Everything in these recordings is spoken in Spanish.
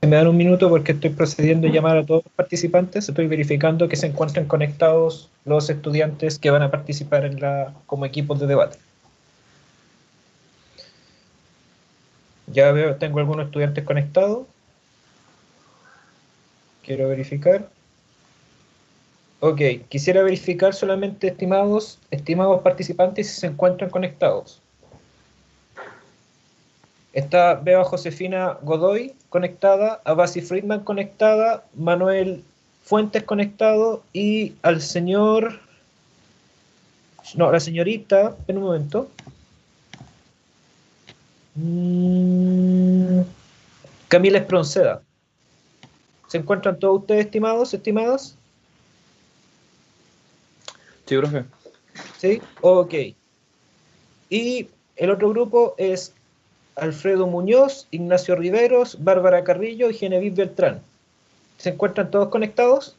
Me dan un minuto porque estoy procediendo a llamar a todos los participantes. Estoy verificando que se encuentren conectados los estudiantes que van a participar como equipos de debate. Ya veo, tengo algunos estudiantes conectados. Quiero verificar. Ok, quisiera verificar solamente, estimados participantes, si se encuentran conectados. Veo a Josefina Godoy conectada, a Basi Friedman conectada, Manuel Fuentes conectado y al señor... No, la señorita, en un momento. Camila Espronceda. ¿Se encuentran todos ustedes, estimadas? Sí, profe. ¿Sí? Ok. Y el otro grupo es Alfredo Muñoz, Ignacio Riveros, Bárbara Carrillo y Genevieve Beltrán. ¿Se encuentran todos conectados?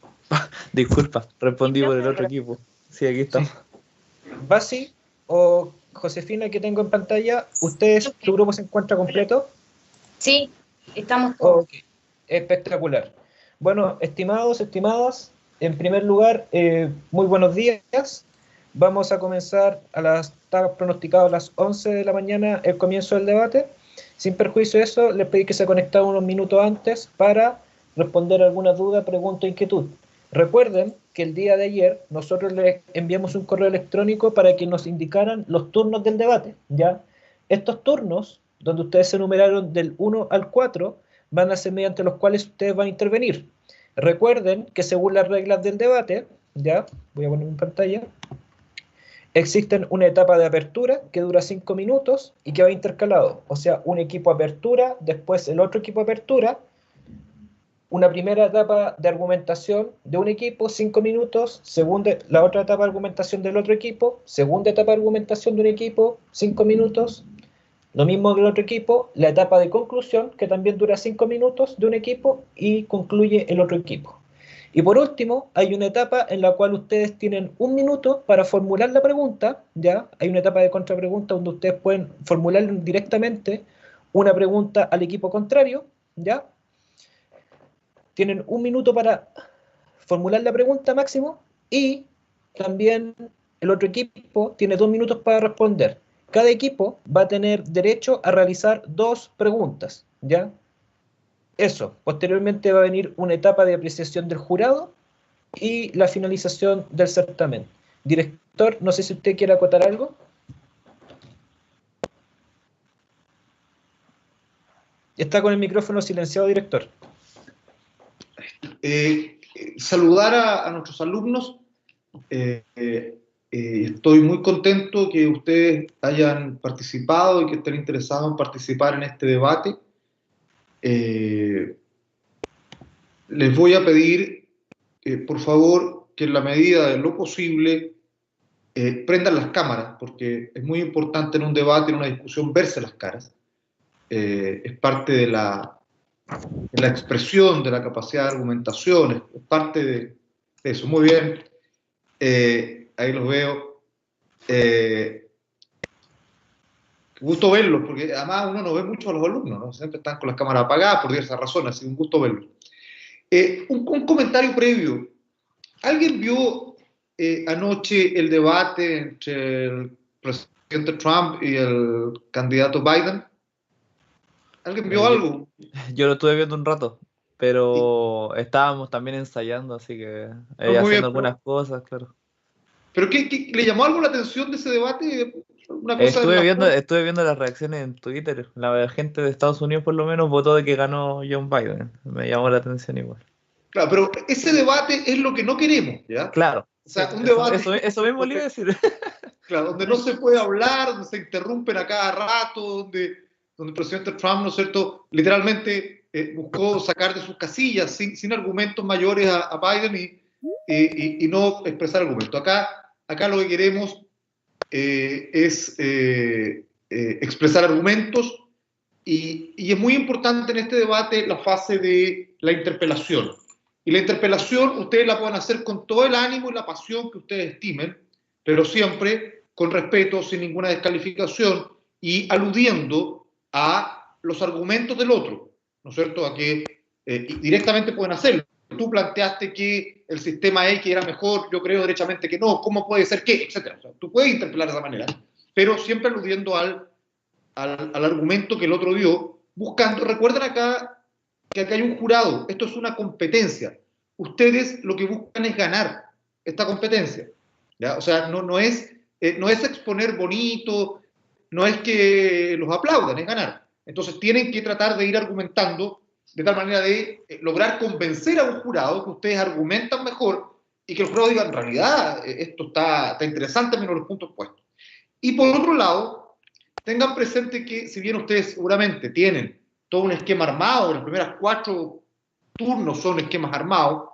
Disculpa, respondí por el otro equipo. Sí, aquí estamos. Sí. Basi o Josefina, que tengo en pantalla, ¿ustedes, tu grupo se encuentra completo? Sí, estamos todos. Ok, espectacular. Bueno, estimadas, en primer lugar, muy buenos días. Vamos a comenzar está pronosticado a las 11 de la mañana el comienzo del debate. Sin perjuicio de eso, les pedí que se conectaran unos minutos antes para responder alguna duda, pregunta o inquietud. Recuerden que el día de ayer nosotros les enviamos un correo electrónico para que nos indicaran los turnos del debate, ¿ya? Estos turnos, donde ustedes se numeraron del 1 al 4, van a ser mediante los cuales ustedes van a intervenir. Recuerden que según las reglas del debate, ya, voy a poner en pantalla, existen una etapa de apertura que dura 5 minutos y que va intercalado. O sea, un equipo apertura, después el otro equipo apertura, una primera etapa de argumentación de un equipo, 5 minutos, la otra etapa de argumentación del otro equipo, segunda etapa de argumentación de un equipo, 5 minutos, lo mismo del otro equipo, la etapa de conclusión, que también dura 5 minutos de un equipo y concluye el otro equipo. Y por último, hay una etapa en la cual ustedes tienen un minuto para formular la pregunta, ¿ya? Hay una etapa de contrapregunta donde ustedes pueden formular directamente una pregunta al equipo contrario, ¿ya? Tienen un minuto para formular la pregunta máximo y también el otro equipo tiene 2 minutos para responder. Cada equipo va a tener derecho a realizar 2 preguntas, ¿ya? Eso, posteriormente va a venir una etapa de apreciación del jurado y la finalización del certamen. Director, no sé si usted quiere acotar algo. Está con el micrófono silenciado, director. Saludar a nuestros alumnos. Estoy muy contento que ustedes hayan participado y que estén interesados en participar en este debate. Les voy a pedir, por favor, que en la medida de lo posible prendan las cámaras, porque es muy importante en un debate, en una discusión, verse las caras. Es parte de la expresión, de la capacidad de argumentación, es parte de eso. Muy bien, ahí los veo. Gusto verlos, porque además uno no ve mucho a los alumnos, ¿no? Siempre están con las cámaras apagadas por diversas razones, así que un gusto verlos. Un comentario previo. ¿Alguien vio anoche el debate entre el presidente Trump y el candidato Biden? ¿Alguien vio algo? Yo lo estuve viendo un rato, pero estábamos también ensayando, así que Muy haciendo bien, algunas cosas, claro. ¿Pero qué le llamó algo la atención de ese debate? Una cosa Estuve viendo las reacciones en Twitter. La gente de Estados Unidos por lo menos votó de que ganó John Biden. Me llamó la atención igual. Claro, pero ese debate es lo que no queremos, ¿ya? Claro. O sea, sí, un debate eso mismo le iba a decir. claro, donde no se puede hablar, donde se interrumpen a cada rato, donde el presidente Trump, ¿no es cierto?, literalmente buscó sacar de sus casillas sin argumentos mayores a Biden y no expresar argumentos. Acá lo que queremos es expresar argumentos y es muy importante en este debate la fase de la interpelación. Y la interpelación ustedes la pueden hacer con todo el ánimo y la pasión que ustedes estimen, pero siempre con respeto, sin ninguna descalificación y aludiendo a los argumentos del otro. ¿no es cierto?, a que y directamente pueden hacerlo. Tú planteaste que el sistema X era mejor, yo creo derechamente que no, ¿cómo puede ser que? Etcétera. O sea, tú puedes interpelar de esa manera, pero siempre aludiendo al argumento que el otro dio, buscando, recuerden acá que acá hay un jurado, esto es una competencia. Ustedes lo que buscan es ganar esta competencia, ¿ya? O sea, no es exponer bonito, no es que los aplaudan, es ganar. Entonces tienen que tratar de ir argumentando de tal manera de lograr convencer a un jurado que ustedes argumentan mejor y que el jurado diga, en realidad, esto está interesante menos los puntos puestos. Y por otro lado, tengan presente que si bien ustedes seguramente tienen todo un esquema armado, las primeras 4 turnos son esquemas armados,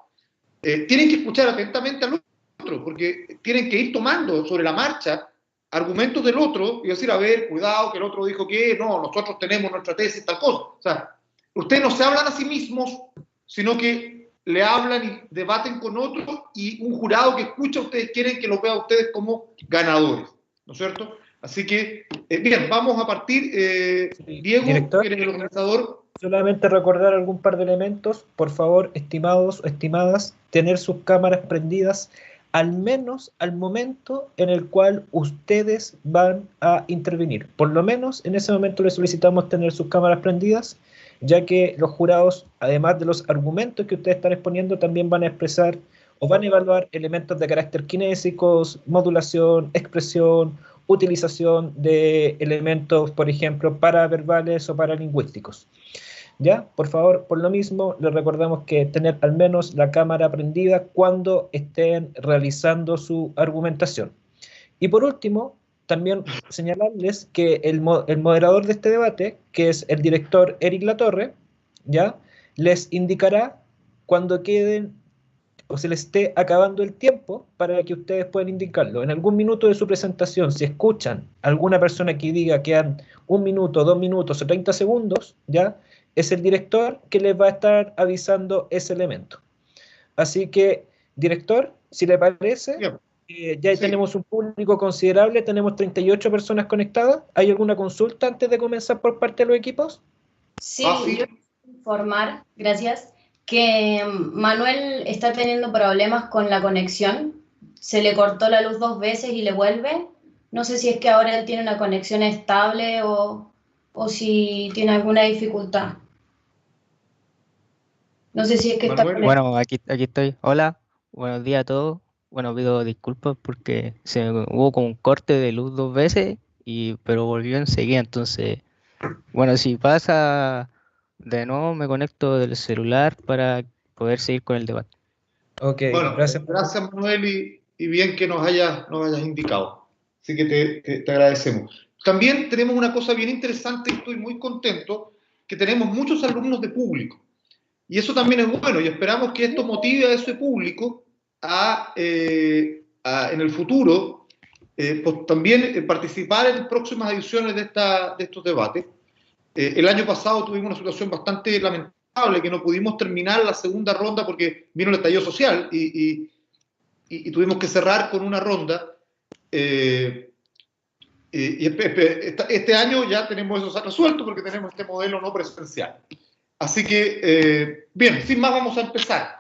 tienen que escuchar atentamente al otro, porque tienen que ir tomando sobre la marcha argumentos del otro y decir, a ver, cuidado, que el otro dijo que no, nosotros tenemos nuestra tesis, tal cosa. O sea, ustedes no se hablan a sí mismos, sino que le hablan y debaten con otros, y un jurado que escucha, ustedes quieren que lo vea a ustedes como ganadores, ¿no es cierto? Así que, bien, vamos a partir. Diego, Director, que eres el organizador. solamente recordar algún par de elementos. Por favor, estimados o estimadas, tener sus cámaras prendidas al menos al momento en el cual ustedes van a intervenir. Por lo menos en ese momento les solicitamos tener sus cámaras prendidas, ya que los jurados, además de los argumentos que ustedes están exponiendo, también van a expresar o van a evaluar elementos de carácter kinésicos, modulación, expresión, utilización de elementos, por ejemplo, paraverbales o paralingüísticos. ¿Ya? Por favor, por lo mismo, les recordamos que tener al menos la cámara prendida cuando estén realizando su argumentación. Y por último, también señalarles que el moderador de este debate, que es el director Eric Latorre, ¿ya?, les indicará cuando queden o se les esté acabando el tiempo para que ustedes puedan indicarlo. En algún minuto de su presentación, si escuchan a alguna persona que diga que han 1 minuto, 2 minutos o 30 segundos, ¿ya?, es el director que les va a estar avisando ese elemento. Así que, director, si le parece, ya tenemos un público considerable, tenemos 38 personas conectadas. ¿Hay alguna consulta antes de comenzar por parte de los equipos? Sí, yo quiero informar, gracias, que Manuel está teniendo problemas con la conexión. Se le cortó la luz 2 veces y le vuelve. No sé si es que ahora él tiene una conexión estable o si tiene alguna dificultad. No sé si es que Manuel. está... Bueno, aquí estoy. Hola, buenos días a todos. Bueno, pido disculpas porque hubo como un corte de luz 2 veces, pero volvió enseguida. Entonces, bueno, si pasa de nuevo, me conecto del celular para poder seguir con el debate. Ok, Bueno, gracias Manuel, y bien que nos hayas indicado. Así que te agradecemos. También tenemos una cosa bien interesante y estoy muy contento, que tenemos muchos alumnos de público. Y eso también es bueno, y esperamos que esto motive a ese público en el futuro pues también participar en próximas ediciones de estos debates. El año pasado tuvimos una situación bastante lamentable, que no pudimos terminar la segunda ronda porque vino el estallido social y tuvimos que cerrar con una ronda. Este año ya tenemos eso resuelto porque tenemos este modelo no presencial. Así que, bien, sin más vamos a empezar.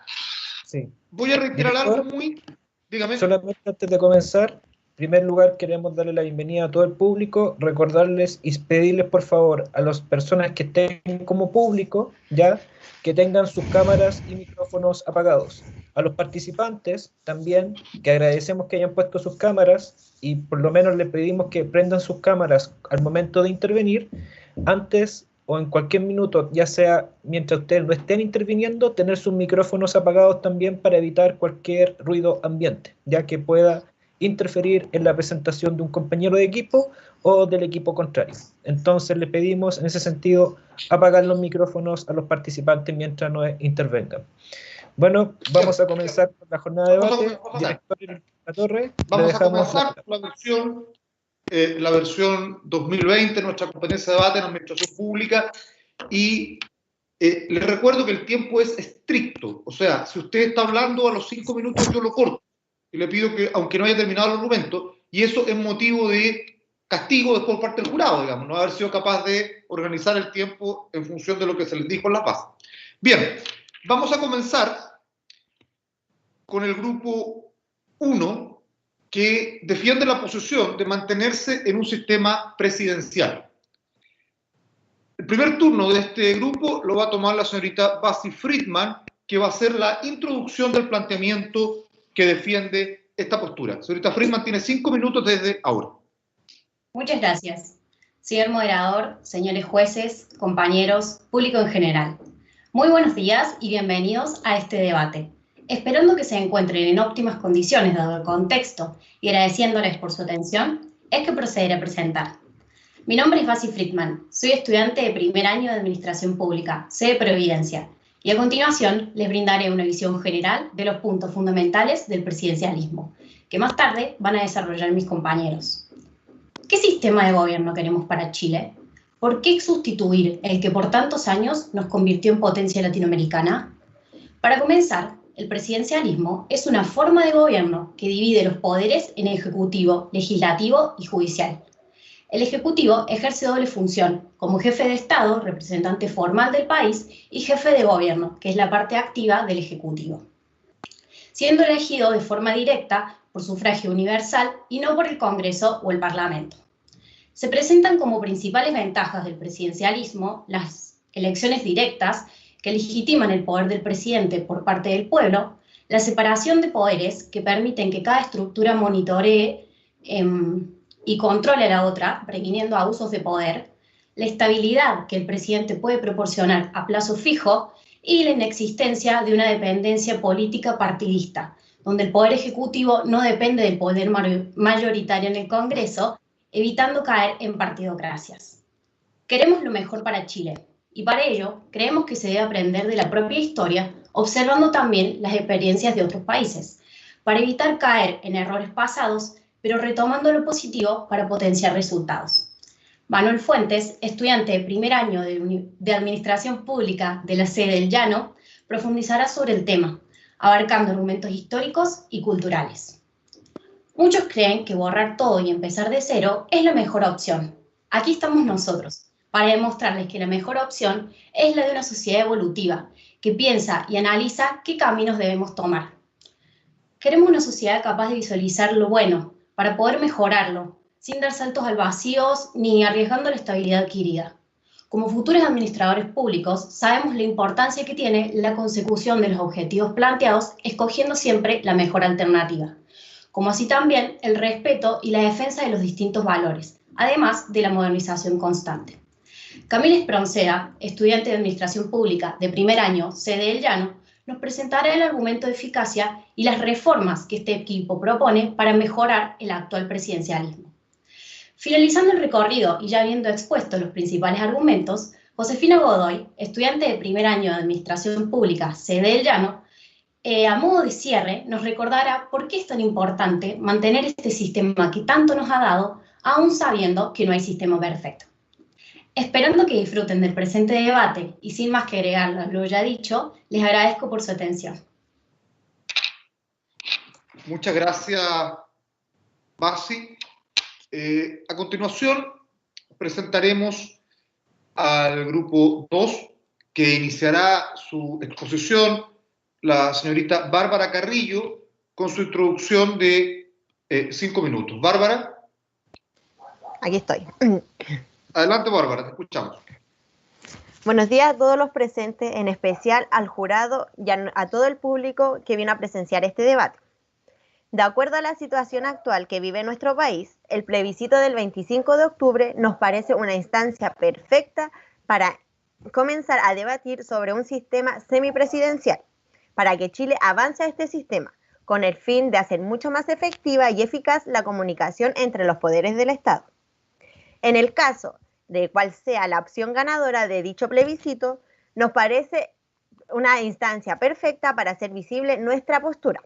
Sí. Voy a reiterar algo muy... Dígame. Solamente antes de comenzar, en primer lugar queremos darle la bienvenida a todo el público, recordarles y pedirles por favor a las personas que estén como público, ya, que tengan sus cámaras y micrófonos apagados. A los participantes también, que agradecemos que hayan puesto sus cámaras y por lo menos les pedimos que prendan sus cámaras al momento de intervenir, antes o en cualquier minuto, ya sea mientras ustedes no estén interviniendo, tener sus micrófonos apagados también para evitar cualquier ruido ambiente, ya que pueda interferir en la presentación de un compañero de equipo o del equipo contrario. Entonces le pedimos en ese sentido apagar los micrófonos a los participantes mientras no intervengan. Bueno, vamos a comenzar con la jornada de debate. Director Latorre, vamos a comenzar la versión 2020, nuestra competencia de debate en administración pública, y les recuerdo que el tiempo es estricto, o sea, si usted está hablando a los 5 minutos yo lo corto, y le pido que, aunque no haya terminado el argumento, y eso es motivo de castigo después por parte del jurado, digamos, no haber sido capaz de organizar el tiempo en función de lo que se les dijo en La Paz. Bien, vamos a comenzar con el grupo 1, que defiende la posición de mantenerse en un sistema presidencial. El primer turno de este grupo lo va a tomar la señorita Basi Friedman, que va a hacer la introducción del planteamiento que defiende esta postura. Señorita Friedman tiene 5 minutos desde ahora. Muchas gracias. Señor moderador, señores jueces, compañeros, público en general. Muy buenos días y bienvenidos a este debate. Esperando que se encuentren en óptimas condiciones dado el contexto y agradeciéndoles por su atención, es que procederé a presentar. Mi nombre es Basi Friedman, soy estudiante de primer año de Administración Pública, sede Providencia, y a continuación les brindaré una visión general de los puntos fundamentales del presidencialismo, que más tarde van a desarrollar mis compañeros. ¿Qué sistema de gobierno queremos para Chile? ¿Por qué sustituir el que por tantos años nos convirtió en potencia latinoamericana? Para comenzar, el presidencialismo es una forma de gobierno que divide los poderes en ejecutivo, legislativo y judicial. El Ejecutivo ejerce doble función, como jefe de Estado, representante formal del país, y jefe de gobierno, que es la parte activa del Ejecutivo, siendo elegido de forma directa por sufragio universal y no por el Congreso o el Parlamento. Se presentan como principales ventajas del presidencialismo las elecciones directas, que legitiman el poder del presidente por parte del pueblo, la separación de poderes, que permiten que cada estructura monitoree y controle a la otra, previniendo abusos de poder, la estabilidad que el presidente puede proporcionar a plazo fijo y la inexistencia de una dependencia política partidista, donde el poder ejecutivo no depende del poder mayoritario en el Congreso, evitando caer en partidocracias. Queremos lo mejor para Chile, y para ello creemos que se debe aprender de la propia historia, observando también las experiencias de otros países, para evitar caer en errores pasados, pero retomando lo positivo para potenciar resultados. Manuel Fuentes, estudiante de primer año de Administración Pública de la sede del Llano, profundizará sobre el tema, abarcando argumentos históricos y culturales. Muchos creen que borrar todo y empezar de cero es la mejor opción. Aquí estamos nosotros, para demostrarles que la mejor opción es la de una sociedad evolutiva, que piensa y analiza qué caminos debemos tomar. Queremos una sociedad capaz de visualizar lo bueno, para poder mejorarlo, sin dar saltos al vacío ni arriesgando la estabilidad adquirida. Como futuros administradores públicos, sabemos la importancia que tiene la consecución de los objetivos planteados, escogiendo siempre la mejor alternativa, como así también el respeto y la defensa de los distintos valores, además de la modernización constante. Camila Espronceda, estudiante de Administración Pública de primer año, sede del Llano, nos presentará el argumento de eficacia y las reformas que este equipo propone para mejorar el actual presidencialismo. Finalizando el recorrido y ya habiendo expuesto los principales argumentos, Josefina Godoy, estudiante de primer año de Administración Pública, sede del Llano, a modo de cierre, nos recordará por qué es tan importante mantener este sistema que tanto nos ha dado, aún sabiendo que no hay sistema perfecto. Esperando que disfruten del presente debate y sin más que agregar a lo ya dicho, les agradezco por su atención. Muchas gracias, Basi. A continuación, presentaremos al grupo 2, que iniciará su exposición la señorita Bárbara Carrillo, con su introducción de 5 minutos. Bárbara. Aquí estoy. Adelante, Bárbara, te escuchamos. Buenos días a todos los presentes, en especial al jurado y a todo el público que vino a presenciar este debate. De acuerdo a la situación actual que vive nuestro país, el plebiscito del 25 de octubre nos parece una instancia perfecta para comenzar a debatir sobre un sistema semipresidencial, para que Chile avance a este sistema, con el fin de hacer mucho más efectiva y eficaz la comunicación entre los poderes del Estado. En el caso de cuál sea la opción ganadora de dicho plebiscito, nos parece una instancia perfecta para hacer visible nuestra postura,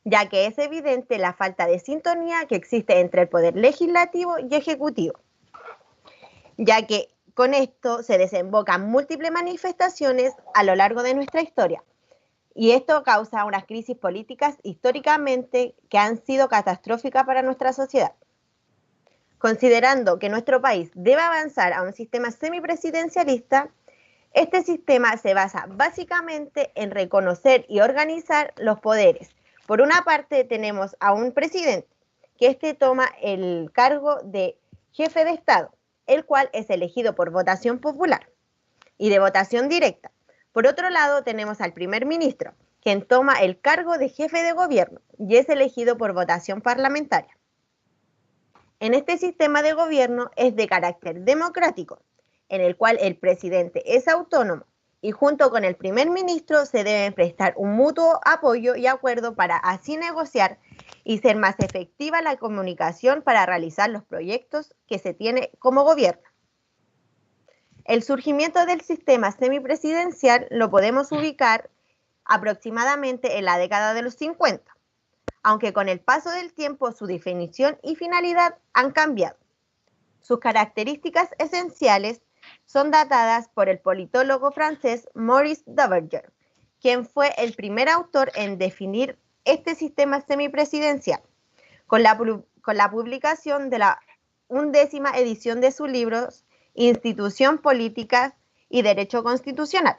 ya que es evidente la falta de sintonía que existe entre el poder legislativo y ejecutivo, ya que con esto se desembocan múltiples manifestaciones a lo largo de nuestra historia, y esto causa unas crisis políticas históricamente que han sido catastróficas para nuestra sociedad. Considerando que nuestro país debe avanzar a un sistema semipresidencialista, este sistema se basa básicamente en reconocer y organizar los poderes. Por una parte tenemos a un presidente, que toma el cargo de jefe de Estado, el cual es elegido por votación popular y de votación directa. Por otro lado tenemos al primer ministro, quien toma el cargo de jefe de gobierno y es elegido por votación parlamentaria. En este sistema de gobierno es de carácter democrático, en el cual el presidente es autónomo y junto con el primer ministro se deben prestar un mutuo apoyo y acuerdo para así negociar y ser más efectiva la comunicación para realizar los proyectos que se tiene como gobierno. El surgimiento del sistema semipresidencial lo podemos ubicar aproximadamente en la década de los 50, aunque con el paso del tiempo su definición y finalidad han cambiado. Sus características esenciales son datadas por el politólogo francés Maurice Duverger, quien fue el primer autor en definir este sistema semipresidencial, con la publicación de la 11ª edición de sus libros Institución, Políticas y Derecho Constitucional,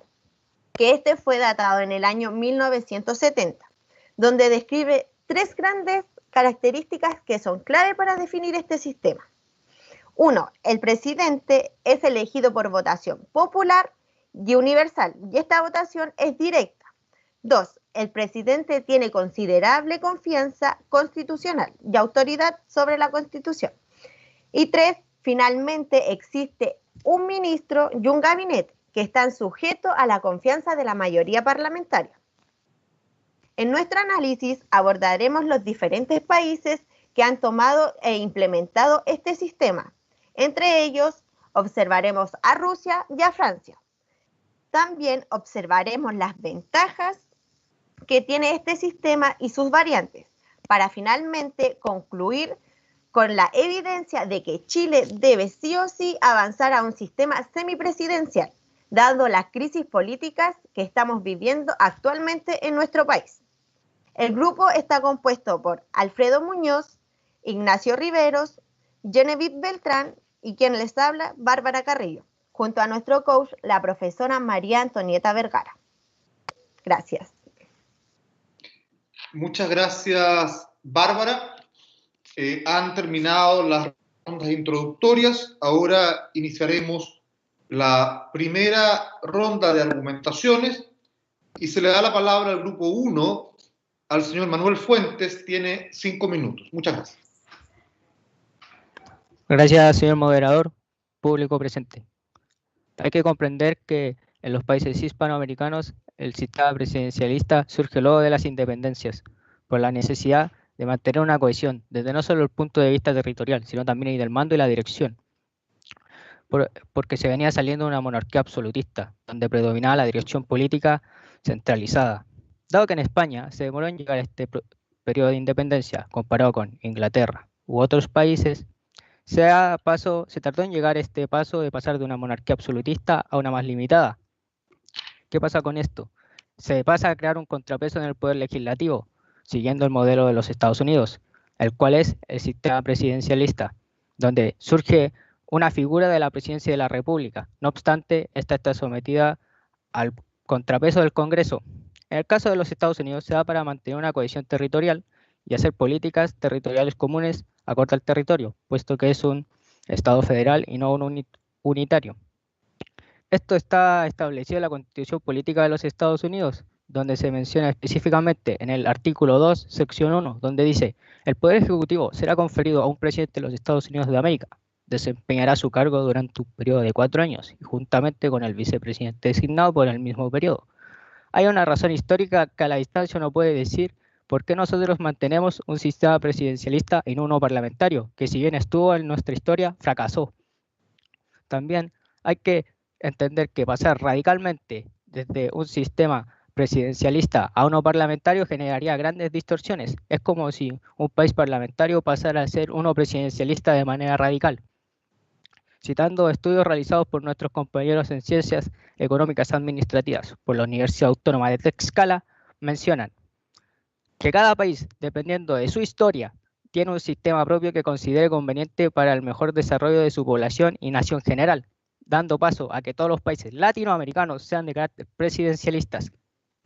que fue datado en el año 1970, donde describe 3 grandes características que son clave para definir este sistema. 1. El presidente es elegido por votación popular y universal, y esta votación es directa. 2. El presidente tiene considerable confianza constitucional y autoridad sobre la Constitución. Y 3. Finalmente existe un ministro y un gabinete que están sujetos a la confianza de la mayoría parlamentaria. En nuestro análisis abordaremos los diferentes países que han tomado e implementado este sistema. Entre ellos, observaremos a Rusia y a Francia. También observaremos las ventajas que tiene este sistema y sus variantes, para finalmente concluir con la evidencia de que Chile debe sí o sí avanzar a un sistema semipresidencial, dado las crisis políticas que estamos viviendo actualmente en nuestro país. El grupo está compuesto por Alfredo Muñoz, Ignacio Riveros, Genevieve Beltrán y quien les habla, Bárbara Carrillo, junto a nuestro coach, la profesora María Antonieta Vergara. Gracias. Muchas gracias, Bárbara. Han terminado las rondas introductorias. Ahora iniciaremos la primera ronda de argumentaciones y se le da la palabra al grupo 1, al señor Manuel Fuentes. Tiene 5 minutos. Muchas gracias. Gracias, señor moderador, público presente. Hay que comprender que en los países hispanoamericanos el sistema presidencialista surge luego de las independencias, por la necesidad de mantener una cohesión, desde no solo el punto de vista territorial, sino también del mando y la dirección, porque se venía saliendo de una monarquía absolutista, donde predominaba la dirección política centralizada. Dado que en España se demoró en llegar a este periodo de independencia, comparado con Inglaterra u otros países, se tardó en llegar este paso de pasar de una monarquía absolutista a una más limitada. ¿Qué pasa con esto? Se pasa a crear un contrapeso en el poder legislativo, siguiendo el modelo de los Estados Unidos, el cual es el sistema presidencialista, donde surge una figura de la presidencia de la República. No obstante, esta está sometida al contrapeso del Congreso. En el caso de los Estados Unidos se da para mantener una cohesión territorial y hacer políticas territoriales comunes acorde al territorio, puesto que es un Estado federal y no un unitario. Esto está establecido en la Constitución Política de los Estados Unidos, donde se menciona específicamente en el artículo 2, sección 1, donde dice: el Poder Ejecutivo será conferido a un presidente de los Estados Unidos de América. Desempeñará su cargo durante un periodo de 4 años y juntamente con el vicepresidente designado por el mismo periodo. Hay una razón histórica que a la distancia uno puede decir por qué nosotros mantenemos un sistema presidencialista y no uno parlamentario, que si bien estuvo en nuestra historia, fracasó. También hay que entender que pasar radicalmente desde un sistema presidencialista a uno parlamentario generaría grandes distorsiones. Es como si un país parlamentario pasara a ser uno presidencialista de manera radical. Citando estudios realizados por nuestros compañeros en Ciencias Económicas Administrativas por la Universidad Autónoma de Tlaxcala, mencionan que cada país, dependiendo de su historia, tiene un sistema propio que considere conveniente para el mejor desarrollo de su población y nación general, dando paso a que todos los países latinoamericanos sean de carácter presidencialistas.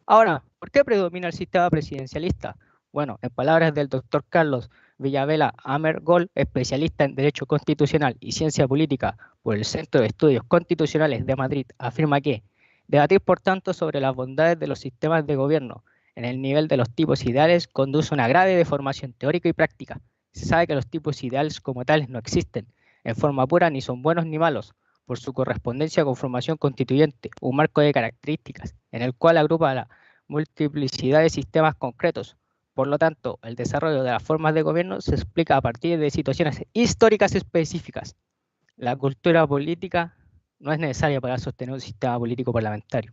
Ahora, ¿por qué predomina el sistema presidencialista? Bueno, en palabras del doctor Carlos Villavela Amergol, especialista en Derecho Constitucional y Ciencia Política por el Centro de Estudios Constitucionales de Madrid, afirma que debatir, por tanto, sobre las bondades de los sistemas de gobierno en el nivel de los tipos ideales conduce a una grave deformación teórica y práctica. Se sabe que los tipos ideales como tales no existen en forma pura, ni son buenos ni malos, por su correspondencia con formación constituyente, un marco de características en el cual agrupa la multiplicidad de sistemas concretos. Por lo tanto, el desarrollo de las formas de gobierno se explica a partir de situaciones históricas específicas. La cultura política no es necesaria para sostener un sistema político parlamentario.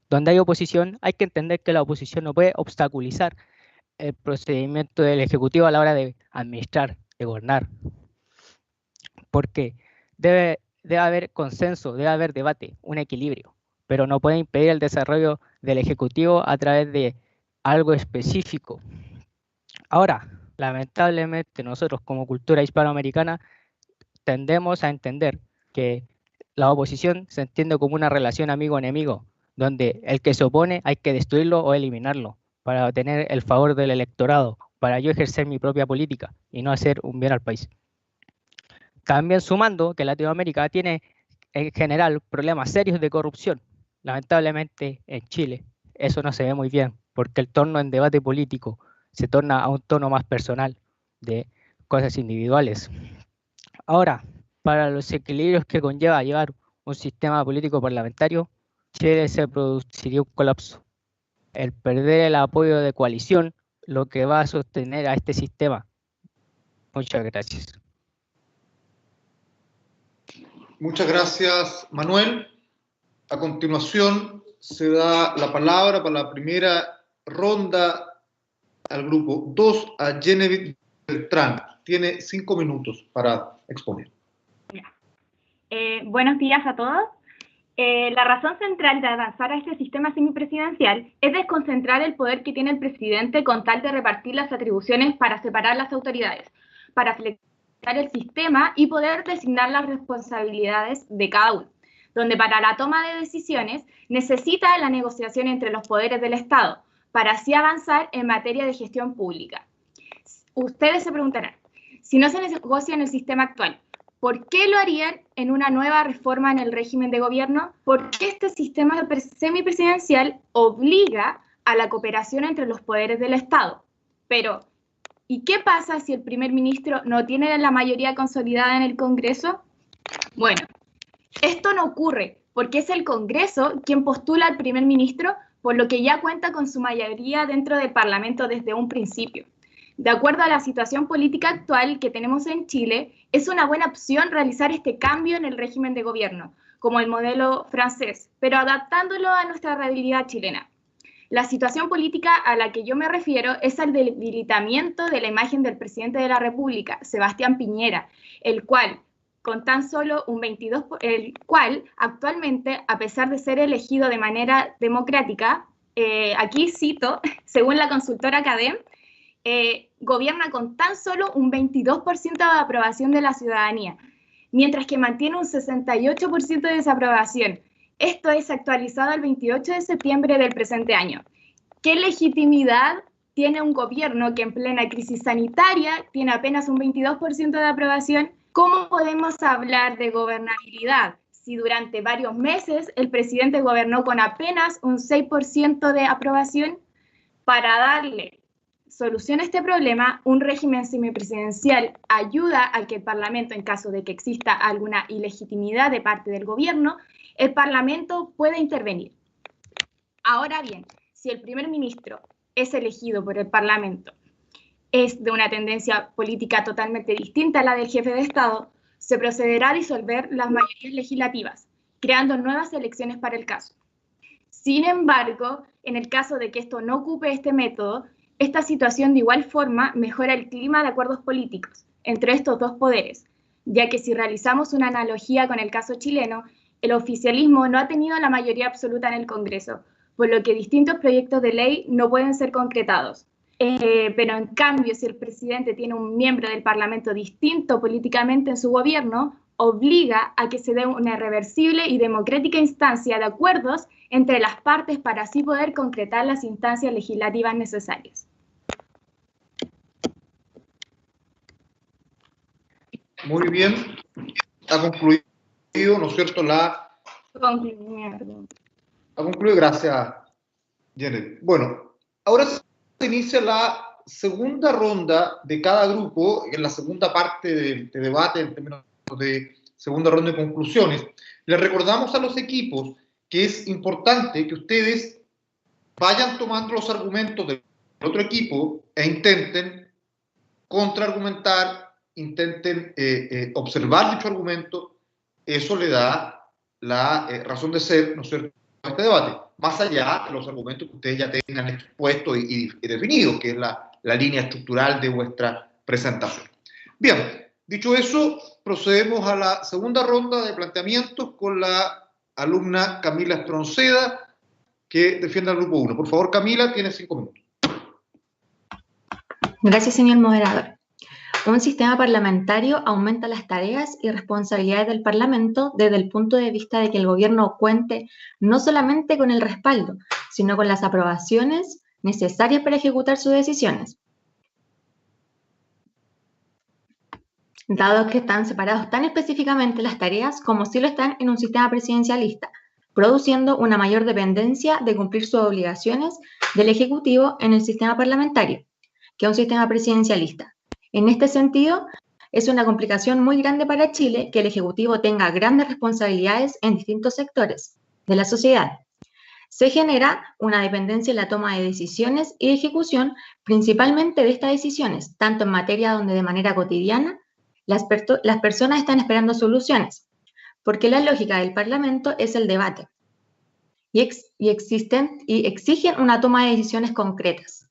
Donde hay oposición, hay que entender que la oposición no puede obstaculizar el procedimiento del Ejecutivo a la hora de administrar, de gobernar. Porque debe haber consenso, debe haber debate, un equilibrio, pero no puede impedir el desarrollo del Ejecutivo a través de algo específico. Ahora, lamentablemente, nosotros como cultura hispanoamericana tendemos a entender que la oposición se entiende como una relación amigo-enemigo, donde el que se opone hay que destruirlo o eliminarlo para obtener el favor del electorado, para yo ejercer mi propia política y no hacer un bien al país. También sumando que Latinoamérica tiene en general problemas serios de corrupción. Lamentablemente en Chile eso no se ve muy bien, porque el torno en debate político se torna a un tono más personal de cosas individuales. Ahora, para los equilibrios que conlleva llevar un sistema político parlamentario, Chile se produciría un colapso. El perder el apoyo de coalición, lo que va a sostener a este sistema. Muchas gracias. Muchas gracias, Manuel. A continuación se da la palabra para la primera ronda al grupo 2 a Genevieve Beltrán. Tiene 5 minutos para exponer. Buenos días a todos. La razón central de avanzar a este sistema semipresidencial es desconcentrar el poder que tiene el presidente con tal de repartir las atribuciones para separar las autoridades, para flexibilizar el sistema y poder designar las responsabilidades de cada uno, donde para la toma de decisiones necesita la negociación entre los poderes del Estado, para así avanzar en materia de gestión pública. Ustedes se preguntarán, si no se negocia en el sistema actual, ¿por qué lo harían en una nueva reforma en el régimen de gobierno? Porque este sistema semipresidencial obliga a la cooperación entre los poderes del Estado. Pero, ¿y qué pasa si el primer ministro no tiene la mayoría consolidada en el Congreso? Bueno, esto no ocurre porque es el Congreso quien postula al primer ministro, por lo que ya cuenta con su mayoría dentro del Parlamento desde un principio. De acuerdo a la situación política actual que tenemos en Chile, es una buena opción realizar este cambio en el régimen de gobierno, como el modelo francés, pero adaptándolo a nuestra realidad chilena. La situación política a la que yo me refiero es al debilitamiento de la imagen del presidente de la República, Sebastián Piñera, el cual actualmente, a pesar de ser elegido de manera democrática, aquí cito, según la consultora CADEM, gobierna con tan solo un 22% de aprobación de la ciudadanía, mientras que mantiene un 68% de desaprobación. Esto es actualizado el 28 de septiembre del presente año. ¿Qué legitimidad tiene un gobierno que en plena crisis sanitaria tiene apenas un 22% de aprobación? ¿Cómo podemos hablar de gobernabilidad si durante varios meses el presidente gobernó con apenas un 6% de aprobación? Para darle solución a este problema, un régimen semipresidencial ayuda a que el Parlamento, en caso de que exista alguna ilegitimidad de parte del gobierno, el Parlamento pueda intervenir. Ahora bien, si el primer ministro es elegido por el Parlamento, es de una tendencia política totalmente distinta a la del jefe de Estado, se procederá a disolver las mayorías legislativas, creando nuevas elecciones para el caso. Sin embargo, en el caso de que esto no ocupe este método, esta situación de igual forma mejora el clima de acuerdos políticos entre estos dos poderes, ya que si realizamos una analogía con el caso chileno, el oficialismo no ha tenido la mayoría absoluta en el Congreso, por lo que distintos proyectos de ley no pueden ser concretados. pero en cambio, si el presidente tiene un miembro del Parlamento distinto políticamente en su gobierno, obliga a que se dé una irreversible y democrática instancia de acuerdos entre las partes para así poder concretar las instancias legislativas necesarias. Muy bien. Ha concluido, ¿no es cierto? Ha concluido, gracias, Janet. Bueno, ahora se inicia la segunda ronda de cada grupo, en la segunda parte de debate, en términos de segunda ronda de conclusiones. Les recordamos a los equipos que es importante que ustedes vayan tomando los argumentos del otro equipo e intenten contraargumentar, intenten observar dicho argumento. Eso le da la razón de ser, ¿no es cierto?, a este debate, más allá de los argumentos que ustedes ya tengan expuestos y definidos, que es la línea estructural de vuestra presentación. Bien, dicho eso, procedemos a la segunda ronda de planteamientos con la alumna Camila Espronceda, que defiende al grupo 1. Por favor, Camila, tienes 5 minutos. Gracias, señor moderador. Un sistema parlamentario aumenta las tareas y responsabilidades del Parlamento desde el punto de vista de que el gobierno cuente no solamente con el respaldo, sino con las aprobaciones necesarias para ejecutar sus decisiones. Dado que están separados tan específicamente las tareas como si lo están en un sistema presidencialista, produciendo una mayor dependencia de cumplir sus obligaciones del Ejecutivo en el sistema parlamentario que un sistema presidencialista. En este sentido, es una complicación muy grande para Chile que el Ejecutivo tenga grandes responsabilidades en distintos sectores de la sociedad. Se genera una dependencia en la toma de decisiones y ejecución, principalmente de estas decisiones, tanto en materia donde de manera cotidiana las personas están esperando soluciones, porque la lógica del Parlamento es el debate y exigen una toma de decisiones concretas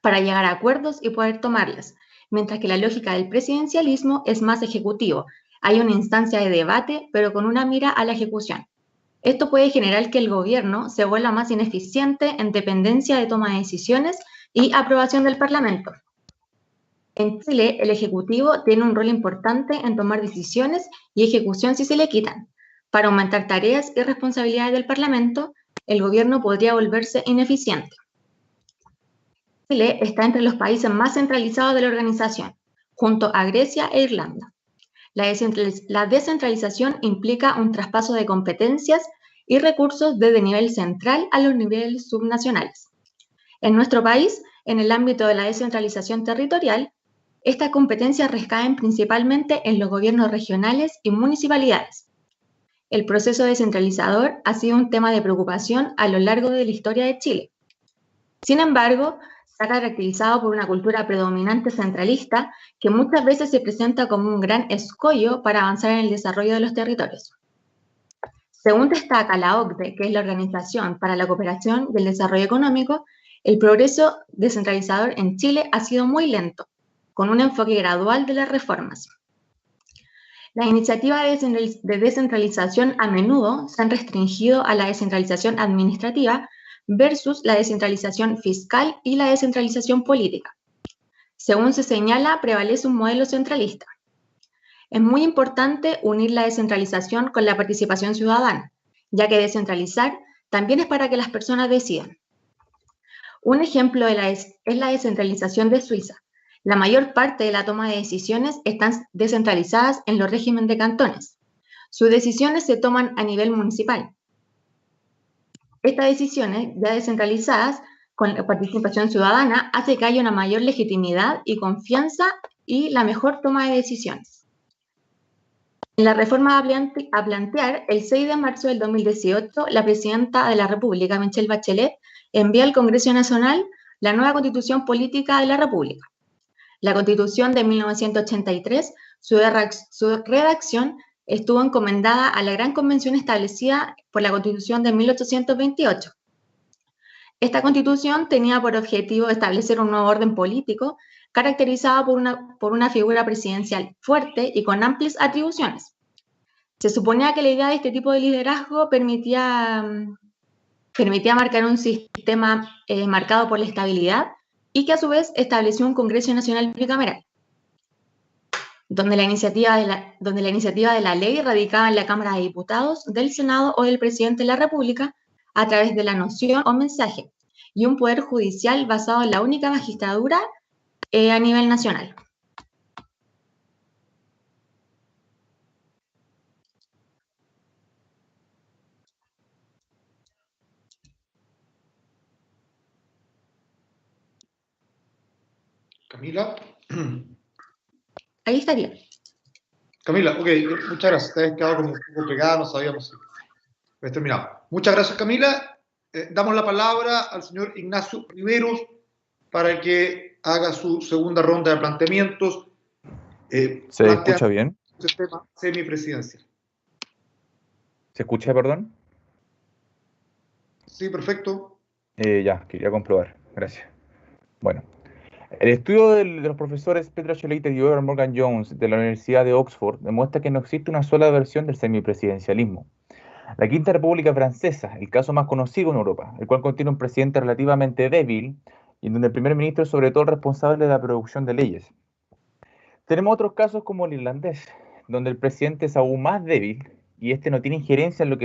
para llegar a acuerdos y poder tomarlas, mientras que la lógica del presidencialismo es más ejecutivo. Hay una instancia de debate, pero con una mira a la ejecución. Esto puede generar que el gobierno se vuelva más ineficiente en dependencia de toma de decisiones y aprobación del Parlamento. En Chile, el Ejecutivo tiene un rol importante en tomar decisiones y ejecución si se le quitan. Para aumentar tareas y responsabilidades del Parlamento, el gobierno podría volverse ineficiente. Chile está entre los países más centralizados de la organización, junto a Grecia e Irlanda. La descentralización implica un traspaso de competencias y recursos desde nivel central a los niveles subnacionales. En nuestro país, en el ámbito de la descentralización territorial, estas competencias recaen principalmente en los gobiernos regionales y municipalidades. El proceso descentralizador ha sido un tema de preocupación a lo largo de la historia de Chile. Sin embargo, se ha caracterizado por una cultura predominante centralista que muchas veces se presenta como un gran escollo para avanzar en el desarrollo de los territorios. Según destaca la OCDE, que es la Organización para la Cooperación y el Desarrollo Económico, el progreso descentralizador en Chile ha sido muy lento, con un enfoque gradual de las reformas. Las iniciativas de descentralización a menudo se han restringido a la descentralización administrativa versus la descentralización fiscal y la descentralización política. Según se señala, prevalece un modelo centralista. Es muy importante unir la descentralización con la participación ciudadana, ya que descentralizar también es para que las personas decidan. Un ejemplo es la descentralización de Suiza. La mayor parte de la toma de decisiones están descentralizadas en los regímenes de cantones. Sus decisiones se toman a nivel municipal. Estas decisiones, ya descentralizadas, con la participación ciudadana, hace que haya una mayor legitimidad y confianza y la mejor toma de decisiones. En la reforma a plantear, el 6 de marzo del 2018, la presidenta de la República, Michelle Bachelet, envía al Congreso Nacional la nueva Constitución Política de la República. La Constitución de 1983, su redacción estuvo encomendada a la Gran Convención establecida por la Constitución de 1828. Esta Constitución tenía por objetivo establecer un nuevo orden político caracterizado por una figura presidencial fuerte y con amplias atribuciones. Se suponía que la idea de este tipo de liderazgo permitía marcar un sistema marcado por la estabilidad y que a su vez estableció un Congreso Nacional bicameral, donde la iniciativa de la ley radicaba en la Cámara de Diputados, del Senado o del Presidente de la República a través de la noción o mensaje, y un poder judicial basado en la única magistratura a nivel nacional. Camila. Ahí estaría. Camila, ok, muchas gracias. Te has quedado como un poco pegada, no sabíamos si habías terminado. Muchas gracias, Camila. Damos la palabra al señor Ignacio Riveros para que haga su segunda ronda de planteamientos. ¿Se escucha bien? El tema semipresidencial. ¿Se escucha, perdón? Sí, perfecto. Ya, quería comprobar. Gracias. Bueno, el estudio de los profesores Petra Schleiter y Edward Morgan Jones de la Universidad de Oxford demuestra que no existe una sola versión del semipresidencialismo. La Quinta República Francesa, el caso más conocido en Europa, el cual contiene un presidente relativamente débil y en donde el primer ministro es sobre todo el responsable de la producción de leyes. Tenemos otros casos como el irlandés, donde el presidente es aún más débil y este no tiene injerencia en lo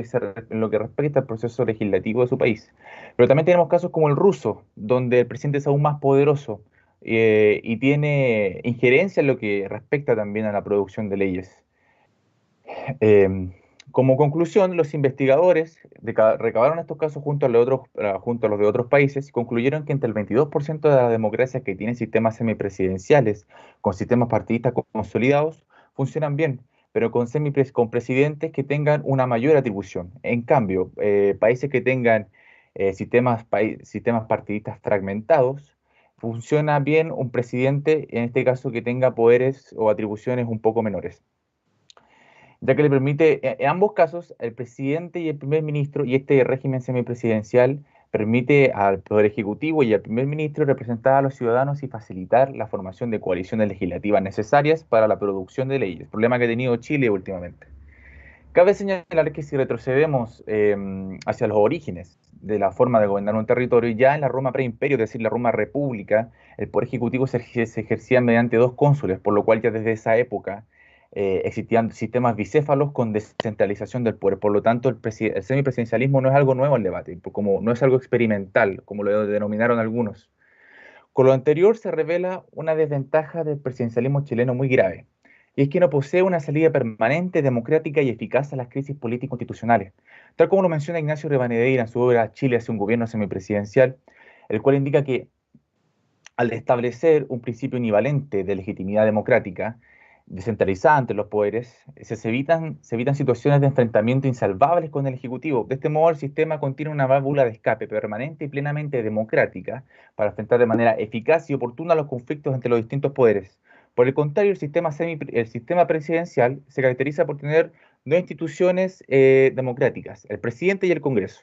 que respecta al proceso legislativo de su país. Pero también tenemos casos como el ruso, donde el presidente es aún más poderoso y tiene injerencia en lo que respecta también a la producción de leyes. Como conclusión, los investigadores recabaron estos casos junto a los de otros países y concluyeron que entre el 22% de las democracias que tienen sistemas semipresidenciales con sistemas partidistas consolidados funcionan bien, pero con presidentes que tengan una mayor atribución. En cambio, países que tengan sistemas partidistas fragmentados, funciona bien un presidente, en este caso, que tenga poderes o atribuciones un poco menores, ya que le permite, en ambos casos, el presidente y el primer ministro, y este régimen semipresidencial permite al Poder Ejecutivo y al primer ministro representar a los ciudadanos y facilitar la formación de coaliciones legislativas necesarias para la producción de leyes, problema que ha tenido Chile últimamente. Cabe señalar que si retrocedemos hacia los orígenes de la forma de gobernar un territorio, ya en la Roma preimperio, es decir, la Roma república, el Poder Ejecutivo se ejercía mediante 2 cónsules, por lo cual ya desde esa época existían sistemas bicéfalos con descentralización del poder. Por lo tanto, el semipresidencialismo no es algo nuevo al debate, como no es algo experimental, como lo denominaron algunos. Con lo anterior se revela una desventaja del presidencialismo chileno muy grave, y es que no posee una salida permanente, democrática y eficaz a las crisis político-institucionales, tal como lo menciona Ignacio Rivadeneira en su obra Chile hacia un gobierno semipresidencial, el cual indica que al establecer un principio univalente de legitimidad democrática, descentralizada entre los poderes, se evitan situaciones de enfrentamiento insalvables con el Ejecutivo. De este modo, el sistema contiene una válvula de escape permanente y plenamente democrática para enfrentar de manera eficaz y oportuna los conflictos entre los distintos poderes. Por el contrario, el sistema presidencial se caracteriza por tener 2 instituciones democráticas, el presidente y el Congreso.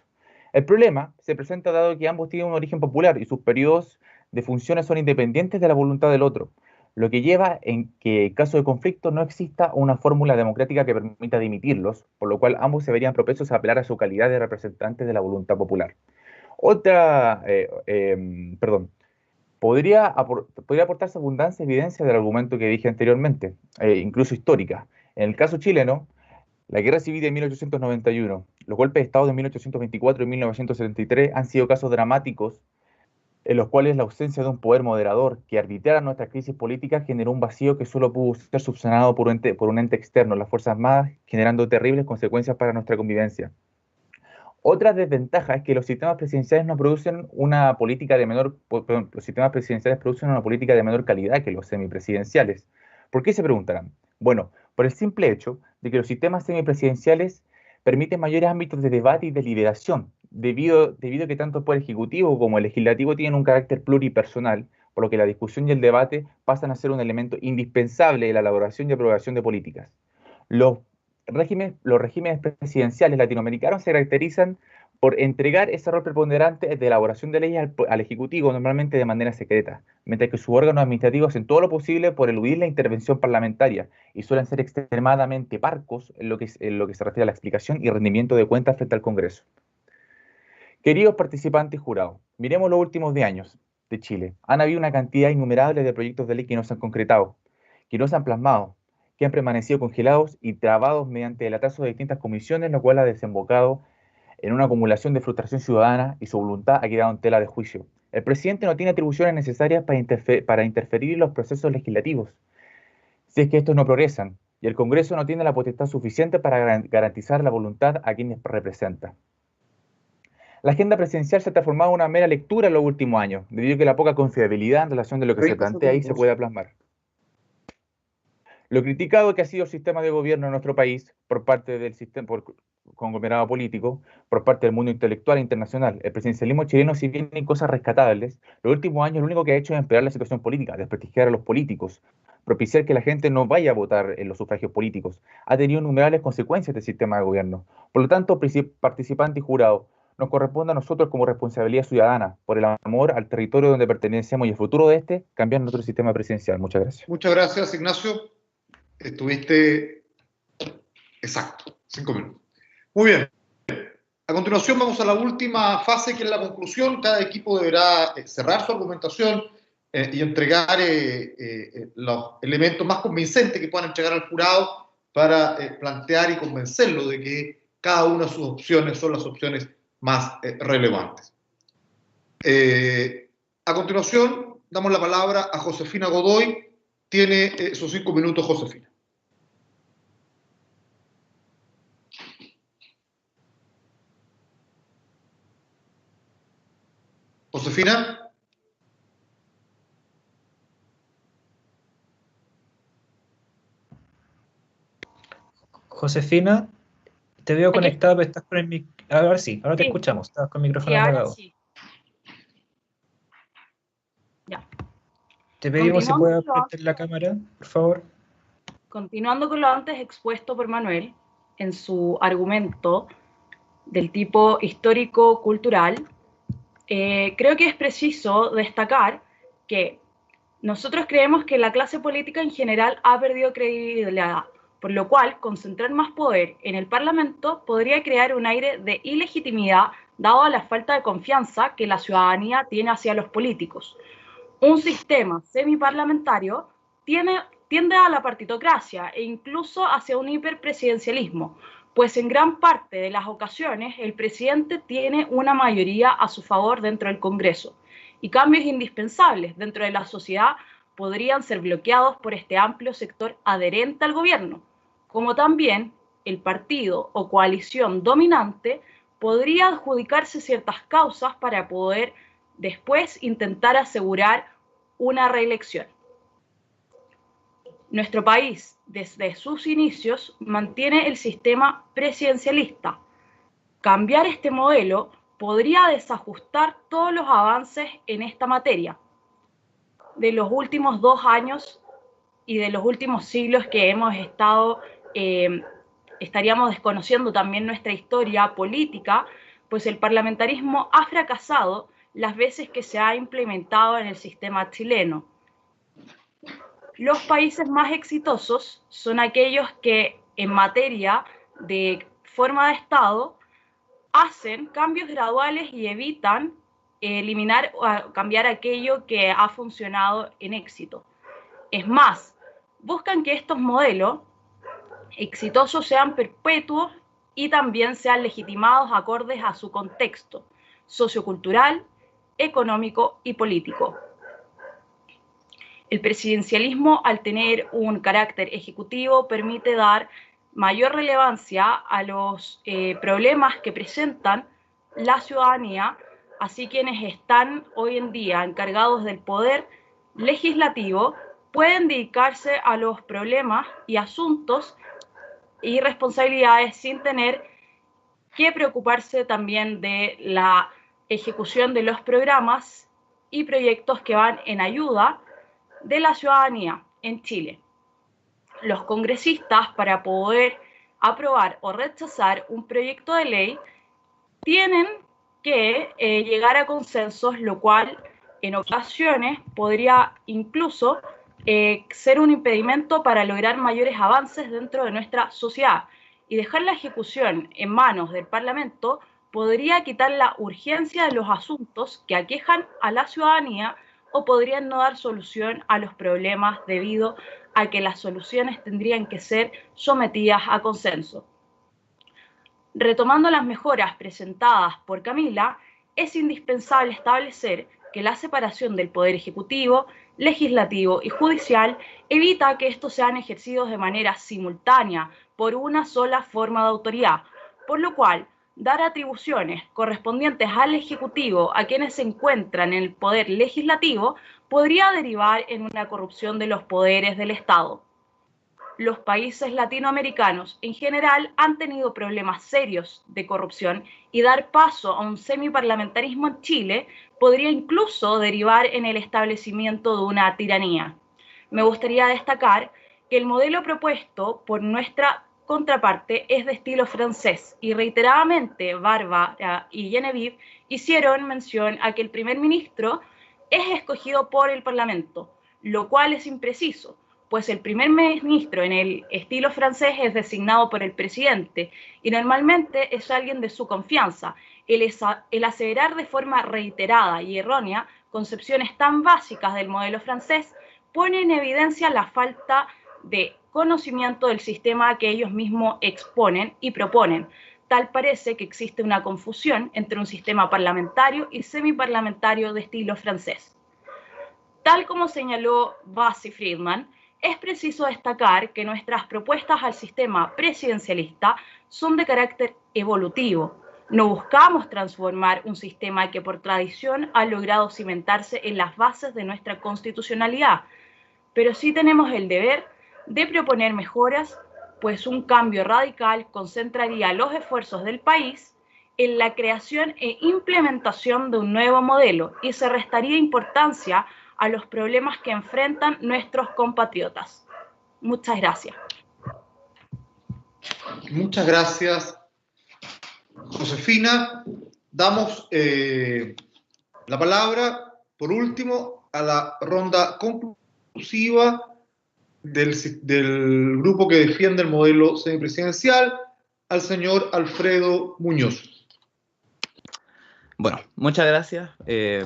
El problema se presenta dado que ambos tienen un origen popular y sus periodos de funciones son independientes de la voluntad del otro, lo que lleva en que en caso de conflicto no exista una fórmula democrática que permita dimitirlos, por lo cual ambos se verían propensos a apelar a su calidad de representantes de la voluntad popular. Podría aportarse abundancia evidencia del argumento que dije anteriormente, incluso histórica. En el caso chileno, la guerra civil de 1891, los golpes de Estado de 1824 y 1973 han sido casos dramáticos en los cuales la ausencia de un poder moderador que arbitrara nuestra crisis política generó un vacío que solo pudo ser subsanado por un ente externo, las Fuerzas Armadas, generando terribles consecuencias para nuestra convivencia. Otra desventaja es que los sistemas presidenciales no producen una política de menor, los sistemas presidenciales producen una política de menor calidad que los semipresidenciales. ¿Por qué se preguntarán? Bueno, por el simple hecho de que los sistemas semipresidenciales permiten mayores ámbitos de debate y deliberación, debido a que tanto el Poder Ejecutivo como el Legislativo tienen un carácter pluripersonal, por lo que la discusión y el debate pasan a ser un elemento indispensable de la elaboración y aprobación de políticas. Los regímenes presidenciales latinoamericanos se caracterizan por entregar ese rol preponderante de elaboración de leyes al Ejecutivo, normalmente de manera secreta, mientras que sus órganos administrativos hacen todo lo posible por eludir la intervención parlamentaria y suelen ser extremadamente parcos en lo que se refiere a la explicación y rendimiento de cuentas frente al Congreso. Queridos participantes y jurados, miremos los últimos 10 años. de Chile. Han habido una cantidad innumerable de proyectos de ley que no se han concretado, que no se han plasmado, que han permanecido congelados y trabados mediante el atraso de distintas comisiones, lo cual ha desembocado en una acumulación de frustración ciudadana y su voluntad ha quedado en tela de juicio. El presidente no tiene atribuciones necesarias para interferir en los procesos legislativos, si es que estos no progresan, y el Congreso no tiene la potestad suficiente para garantizar la voluntad a quienes representa. La agenda presidencial se ha transformado en una mera lectura en los últimos años, debido a que la poca confiabilidad en relación de lo que se plantea ahí se puede plasmar. Lo criticado que ha sido el sistema de gobierno en nuestro país por parte del sistema conglomerado político, por parte del mundo intelectual e internacional. El presidencialismo chileno, si bien hay cosas rescatables, los últimos años lo único que ha hecho es empeorar la situación política, desprestigiar a los políticos, propiciar que la gente no vaya a votar en los sufragios políticos. Ha tenido innumerables consecuencias del sistema de gobierno. Por lo tanto, participante y jurado, nos corresponde a nosotros como responsabilidad ciudadana, por el amor al territorio donde pertenecemos y el futuro de este, cambiar nuestro sistema presidencial. Muchas gracias. Muchas gracias, Ignacio. Estuviste exacto, 5 minutos. Muy bien. A continuación vamos a la última fase, que es la conclusión. Cada equipo deberá cerrar su argumentación y entregar los elementos más convincentes que puedan entregar al jurado para plantear y convencerlo de que cada una de sus opciones son las opciones más relevantes. A continuación damos la palabra a Josefina Godoy. Tiene sus 5 minutos, Josefina. Josefina. Josefina, te veo conectada, pero estás con el micrófono. Ahora sí, ahora te escuchamos. Estás con el micrófono apagado. Sí. Ya. Te pedimos si puedes prender la cámara, por favor. Continuando con lo antes expuesto por Manuel, en su argumento del tipo histórico-cultural, creo que es preciso destacar que nosotros creemos que la clase política en general ha perdido credibilidad, por lo cual concentrar más poder en el Parlamento podría crear un aire de ilegitimidad dado a la falta de confianza que la ciudadanía tiene hacia los políticos. Un sistema semiparlamentario tiende a la partitocracia e incluso hacia un hiperpresidencialismo, pues en gran parte de las ocasiones el presidente tiene una mayoría a su favor dentro del Congreso y cambios indispensables dentro de la sociedad podrían ser bloqueados por este amplio sector adherente al gobierno, como también el partido o coalición dominante podría adjudicarse ciertas causas para poder después intentar asegurar una reelección. Nuestro país, desde sus inicios, mantiene el sistema presidencialista. Cambiar este modelo podría desajustar todos los avances en esta materia de los últimos 2 años y de los últimos siglos que hemos estado, estaríamos desconociendo también nuestra historia política, pues el parlamentarismo ha fracasado las veces que se ha implementado en el sistema chileno. Los países más exitosos son aquellos que en materia de forma de Estado hacen cambios graduales y evitan eliminar o cambiar aquello que ha funcionado en éxito. Es más, buscan que estos modelos exitosos sean perpetuos y también sean legitimados acordes a su contexto sociocultural, económico y político. El presidencialismo, al tener un carácter ejecutivo, permite dar mayor relevancia a los problemas que presentan la ciudadanía, así quienes están hoy en día encargados del poder legislativo pueden dedicarse a los problemas y asuntos y responsabilidades sin tener que preocuparse también de la ejecución de los programas y proyectos que van en ayuda de la ciudadanía en Chile. Los congresistas, para poder aprobar o rechazar un proyecto de ley, tienen que llegar a consensos, lo cual en ocasiones podría incluso ser un impedimento para lograr mayores avances dentro de nuestra sociedad, y dejar la ejecución en manos del Parlamento podría quitar la urgencia de los asuntos que aquejan a la ciudadanía o podrían no dar solución a los problemas debido a que las soluciones tendrían que ser sometidas a consenso. Retomando las mejoras presentadas por Camila, es indispensable establecer que la separación del Poder Ejecutivo, Legislativo y Judicial evita que estos sean ejercidos de manera simultánea por una sola forma de autoridad, por lo cual dar atribuciones correspondientes al Ejecutivo a quienes se encuentran en el Poder Legislativo podría derivar en una corrupción de los poderes del Estado. Los países latinoamericanos en general han tenido problemas serios de corrupción y dar paso a un semiparlamentarismo en Chile podría incluso derivar en el establecimiento de una tiranía. Me gustaría destacar que el modelo propuesto por nuestra contraparte es de estilo francés y reiteradamente Bárbara y Genevieve hicieron mención a que el primer ministro es escogido por el Parlamento, lo cual es impreciso, pues el primer ministro en el estilo francés es designado por el presidente y normalmente es alguien de su confianza. El aseverar de forma reiterada y errónea concepciones tan básicas del modelo francés pone en evidencia la falta de conocimiento del sistema que ellos mismos exponen y proponen. Tal parece que existe una confusión entre un sistema parlamentario y semiparlamentario de estilo francés. Tal como señaló Bas y Friedman, es preciso destacar que nuestras propuestas al sistema presidencialista son de carácter evolutivo. No buscamos transformar un sistema que por tradición ha logrado cimentarse en las bases de nuestra constitucionalidad, pero sí tenemos el deber de proponer mejoras, pues un cambio radical concentraría los esfuerzos del país en la creación e implementación de un nuevo modelo y se restaría importancia a los problemas que enfrentan nuestros compatriotas. Muchas gracias. Muchas gracias, Josefina. Damos la palabra, por último, a la ronda conclusiva del grupo que defiende el modelo semipresidencial, al señor Alfredo Muñoz. Bueno, muchas gracias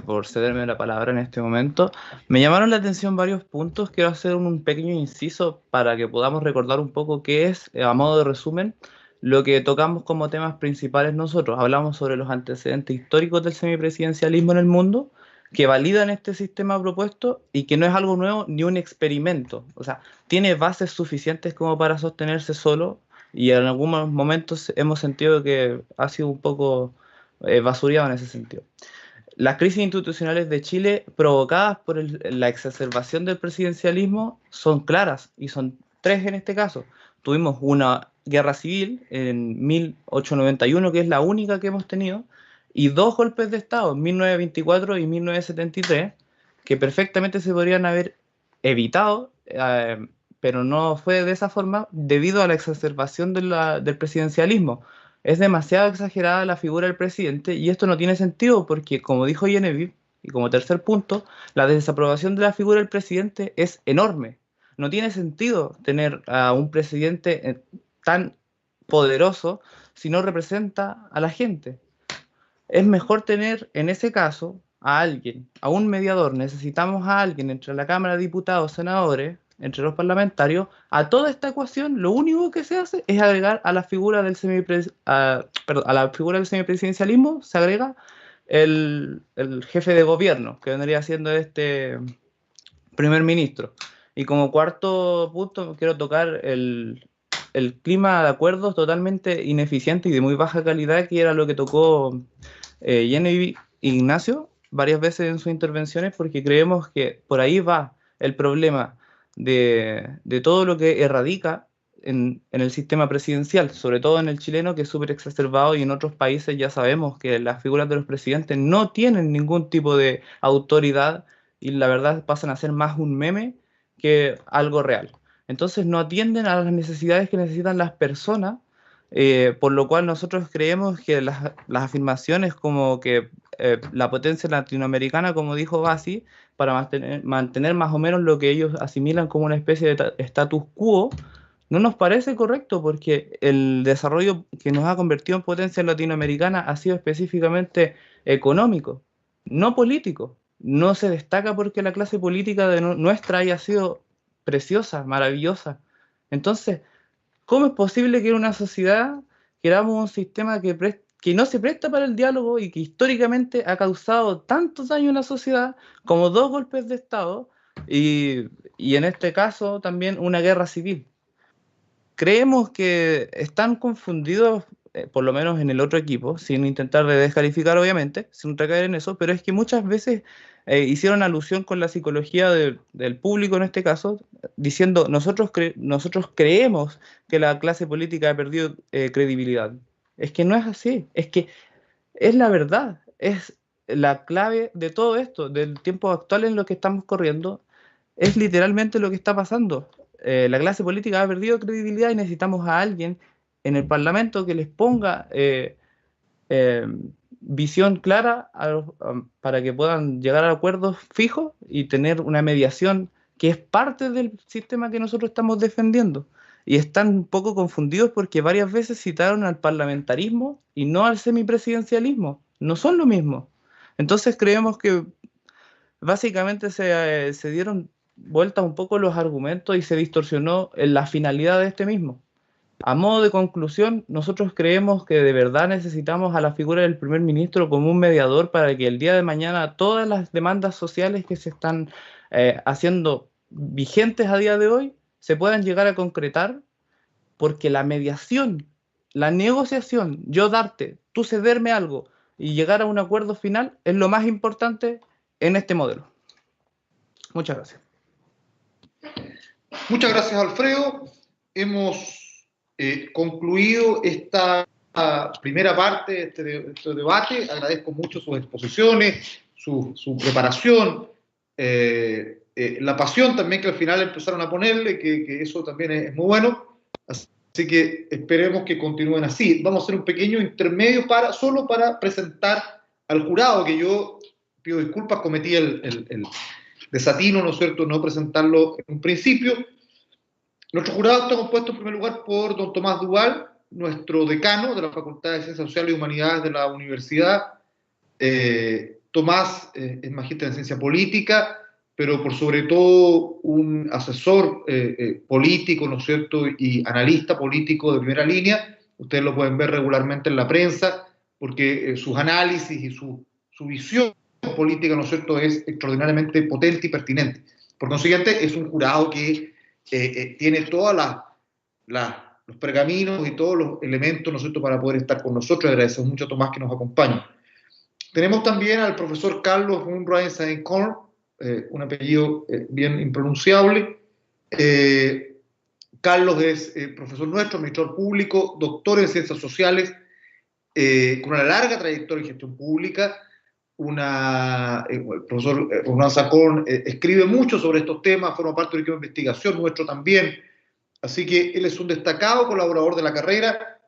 por cederme la palabra en este momento. Me llamaron la atención varios puntos. Quiero hacer un pequeño inciso para que podamos recordar un poco qué es, a modo de resumen, lo que tocamos como temas principales nosotros. Hablamos sobre los antecedentes históricos del semipresidencialismo en el mundo, que validan este sistema propuesto y que no es algo nuevo ni un experimento. O sea, tiene bases suficientes como para sostenerse solo y en algunos momentos hemos sentido que ha sido un poco basureado en ese sentido. Las crisis institucionales de Chile provocadas por la exacerbación del presidencialismo son claras y son tres en este caso. Tuvimos una guerra civil en 1891, que es la única que hemos tenido, y dos golpes de Estado, en 1924 y 1973, que perfectamente se podrían haber evitado, pero no fue de esa forma debido a la exacerbación del presidencialismo. Es demasiado exagerada la figura del presidente y esto no tiene sentido porque, como dijo Genevieve, y como tercer punto, la desaprobación de la figura del presidente es enorme. No tiene sentido tener a un presidente tan poderoso si no representa a la gente. Es mejor tener en ese caso a alguien, a un mediador. Necesitamos a alguien entre la Cámara de Diputados, senadores, entre los parlamentarios. A toda esta ecuación lo único que se hace es agregar a la figura del semipresidencialismo, se agrega el jefe de gobierno, que vendría siendo este primer ministro. Y como cuarto punto quiero tocar el clima de acuerdos totalmente ineficiente y de muy baja calidad, que era lo que tocó Genevieve Ignacio varias veces en sus intervenciones, porque creemos que por ahí va el problema de todo lo que erradica en el sistema presidencial, sobre todo en el chileno, que es súper exacerbado, y en otros países ya sabemos que las figuras de los presidentes no tienen ningún tipo de autoridad y la verdad pasan a ser más un meme que algo real. Entonces no atienden a las necesidades que necesitan las personas, por lo cual nosotros creemos que las afirmaciones como que la potencia latinoamericana, como dijo Basi, para mantener más o menos lo que ellos asimilan como una especie de status quo, No nos parece correcto porque el desarrollo que nos ha convertido en potencia latinoamericana ha sido específicamente económico, no político. No se destaca porque la clase política de nuestra haya sido preciosa, maravillosa. Entonces, ¿cómo es posible que en una sociedad queramos un sistema que no se presta para el diálogo y que históricamente ha causado tantos daños en la sociedad como 2 golpes de Estado y en este caso también una guerra civil? Creemos que están confundidos, por lo menos en el otro equipo, sin intentar de descalificar obviamente, sin recaer en eso, pero es que muchas veces hicieron alusión con la psicología del público en este caso, diciendo nosotros creemos que la clase política ha perdido credibilidad. Es que no es así, es que es la verdad, es la clave de todo esto, del tiempo actual en lo que estamos corriendo, es literalmente lo que está pasando. La clase política ha perdido credibilidad y necesitamos a alguien en el Parlamento que les ponga visión clara para que puedan llegar a acuerdos fijos y tener una mediación que es parte del sistema que nosotros estamos defendiendo. Y están un poco confundidos porque varias veces citaron al parlamentarismo y no al semipresidencialismo. No son lo mismo. Entonces creemos que básicamente se dieron vueltas un poco los argumentos y se distorsionó en la finalidad de este mismo. A modo de conclusión, nosotros creemos que de verdad necesitamos a la figura del primer ministro como un mediador para que el día de mañana todas las demandas sociales que se están haciendo vigentes a día de hoy se puedan llegar a concretar, porque la mediación, la negociación, yo darte, tú cederme algo y llegar a un acuerdo final es lo más importante en este modelo. Muchas gracias. Muchas gracias, Alfredo. Hemos concluido esta primera parte de este debate. Agradezco mucho sus exposiciones, su preparación, la pasión también que al final empezaron a ponerle, que eso también es muy bueno. Así que esperemos que continúen así. Vamos a hacer un pequeño intermedio solo para presentar al jurado, que yo pido disculpas, cometí el desatino, ¿no es cierto?, no presentarlo en un principio. Nuestro jurado está compuesto en primer lugar por don Tomás Duval, nuestro decano de la Facultad de Ciencias Sociales y Humanidades de la Universidad. Tomás es magíster en Ciencia Política, pero por sobre todo un asesor político, ¿no es cierto?, y analista político de primera línea. Ustedes lo pueden ver regularmente en la prensa, porque sus análisis y su visión política, ¿no es cierto?, es extraordinariamente potente y pertinente. Por consiguiente, es un jurado que tiene todos los pergaminos y todos los elementos, ¿no es cierto?, para poder estar con nosotros. Agradecemos mucho a Tomás que nos acompaña. Tenemos también al profesor Carlos Munroy Saint-Corn, un apellido bien impronunciable. Carlos es profesor nuestro, administrador público, doctor en Ciencias Sociales, con una larga trayectoria en gestión pública. El profesor Ronald Sacorn escribe mucho sobre estos temas, forma parte del equipo de investigación nuestro también, así que él es un destacado colaborador de la carrera,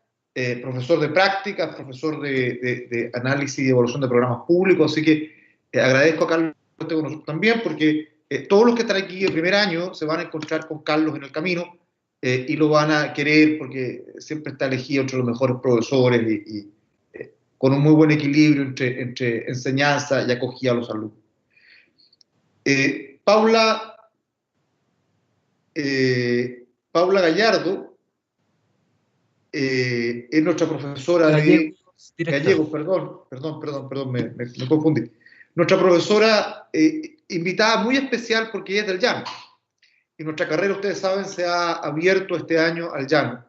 profesor de prácticas, profesor de análisis y evaluación de programas públicos, así que agradezco a Carlos que esté con nosotros también, porque todos los que están aquí el primer año se van a encontrar con Carlos en el camino y lo van a querer porque siempre está elegido entre los mejores profesores y con un muy buen equilibrio entre enseñanza y acogida a los alumnos. Paula Gallardo es nuestra profesora Gallegos, perdón, me confundí. Nuestra profesora invitada muy especial porque ella es del Llano. Y nuestra carrera, ustedes saben, se ha abierto este año al Llano.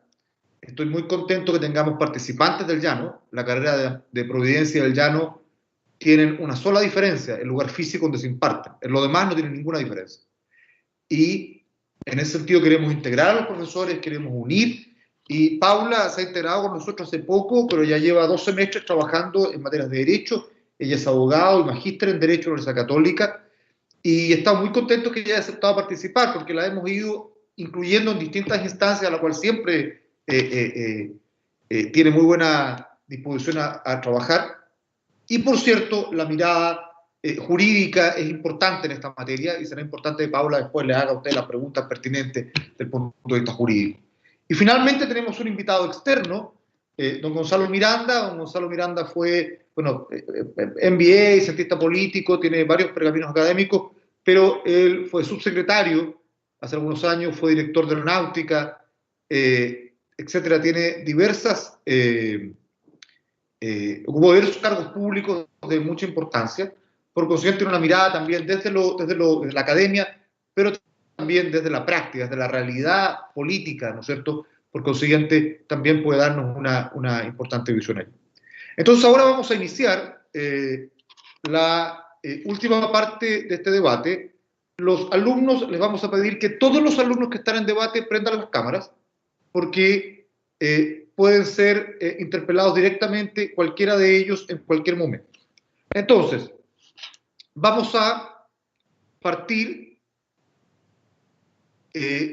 Estoy muy contento que tengamos participantes del Llano. La carrera de Providencia y del Llano tienen una sola diferencia, el lugar físico donde se imparten. En lo demás no tienen ninguna diferencia. Y en ese sentido queremos integrar a los profesores, queremos unir. Y Paula se ha integrado con nosotros hace poco, pero ya lleva 2 semestres trabajando en materias de Derecho. Ella es abogado y magíster en Derecho en la Universidad Católica. Y estamos muy contentos que ella haya aceptado participar, porque la hemos ido incluyendo en distintas instancias, a la cual siempre tiene muy buena disposición a trabajar. Y por cierto, la mirada jurídica es importante en esta materia y será importante que Paula después le haga a usted las preguntas pertinentes del punto de vista jurídico. Y finalmente tenemos un invitado externo, don Gonzalo Miranda. Don Gonzalo Miranda fue, bueno, MBA, cientista político, tiene varios pergaminos académicos, pero él fue subsecretario hace algunos años, fue director de aeronáutica, etcétera. Tiene ocupó diversos cargos públicos de mucha importancia. Por consiguiente, tiene una mirada también desde la academia, pero también desde la práctica, desde la realidad política, ¿no es cierto? Por consiguiente, también puede darnos una importante visión ahí. Entonces, ahora vamos a iniciar la última parte de este debate. Los alumnos, les vamos a pedir que todos los alumnos que están en debate prendan las cámaras, porque pueden ser interpelados directamente cualquiera de ellos en cualquier momento. Entonces, vamos a partir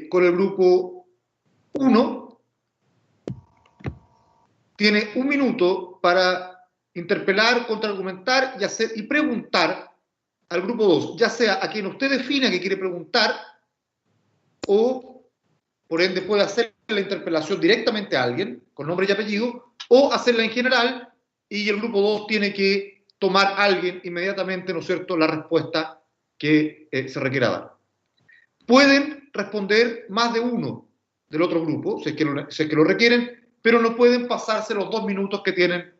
con el grupo 1. Tiene 1 minuto para interpelar, contraargumentar y preguntar al grupo 2, ya sea a quien usted defina que quiere preguntar, o por ende puede hacer la interpelación directamente a alguien, con nombre y apellido, o hacerla en general, y el grupo 2 tiene que tomar a alguien inmediatamente, ¿no es cierto?, la respuesta que se requiera dar. Pueden responder más de uno del otro grupo, si es que lo requieren, pero no pueden pasarse los 2 minutos que tienen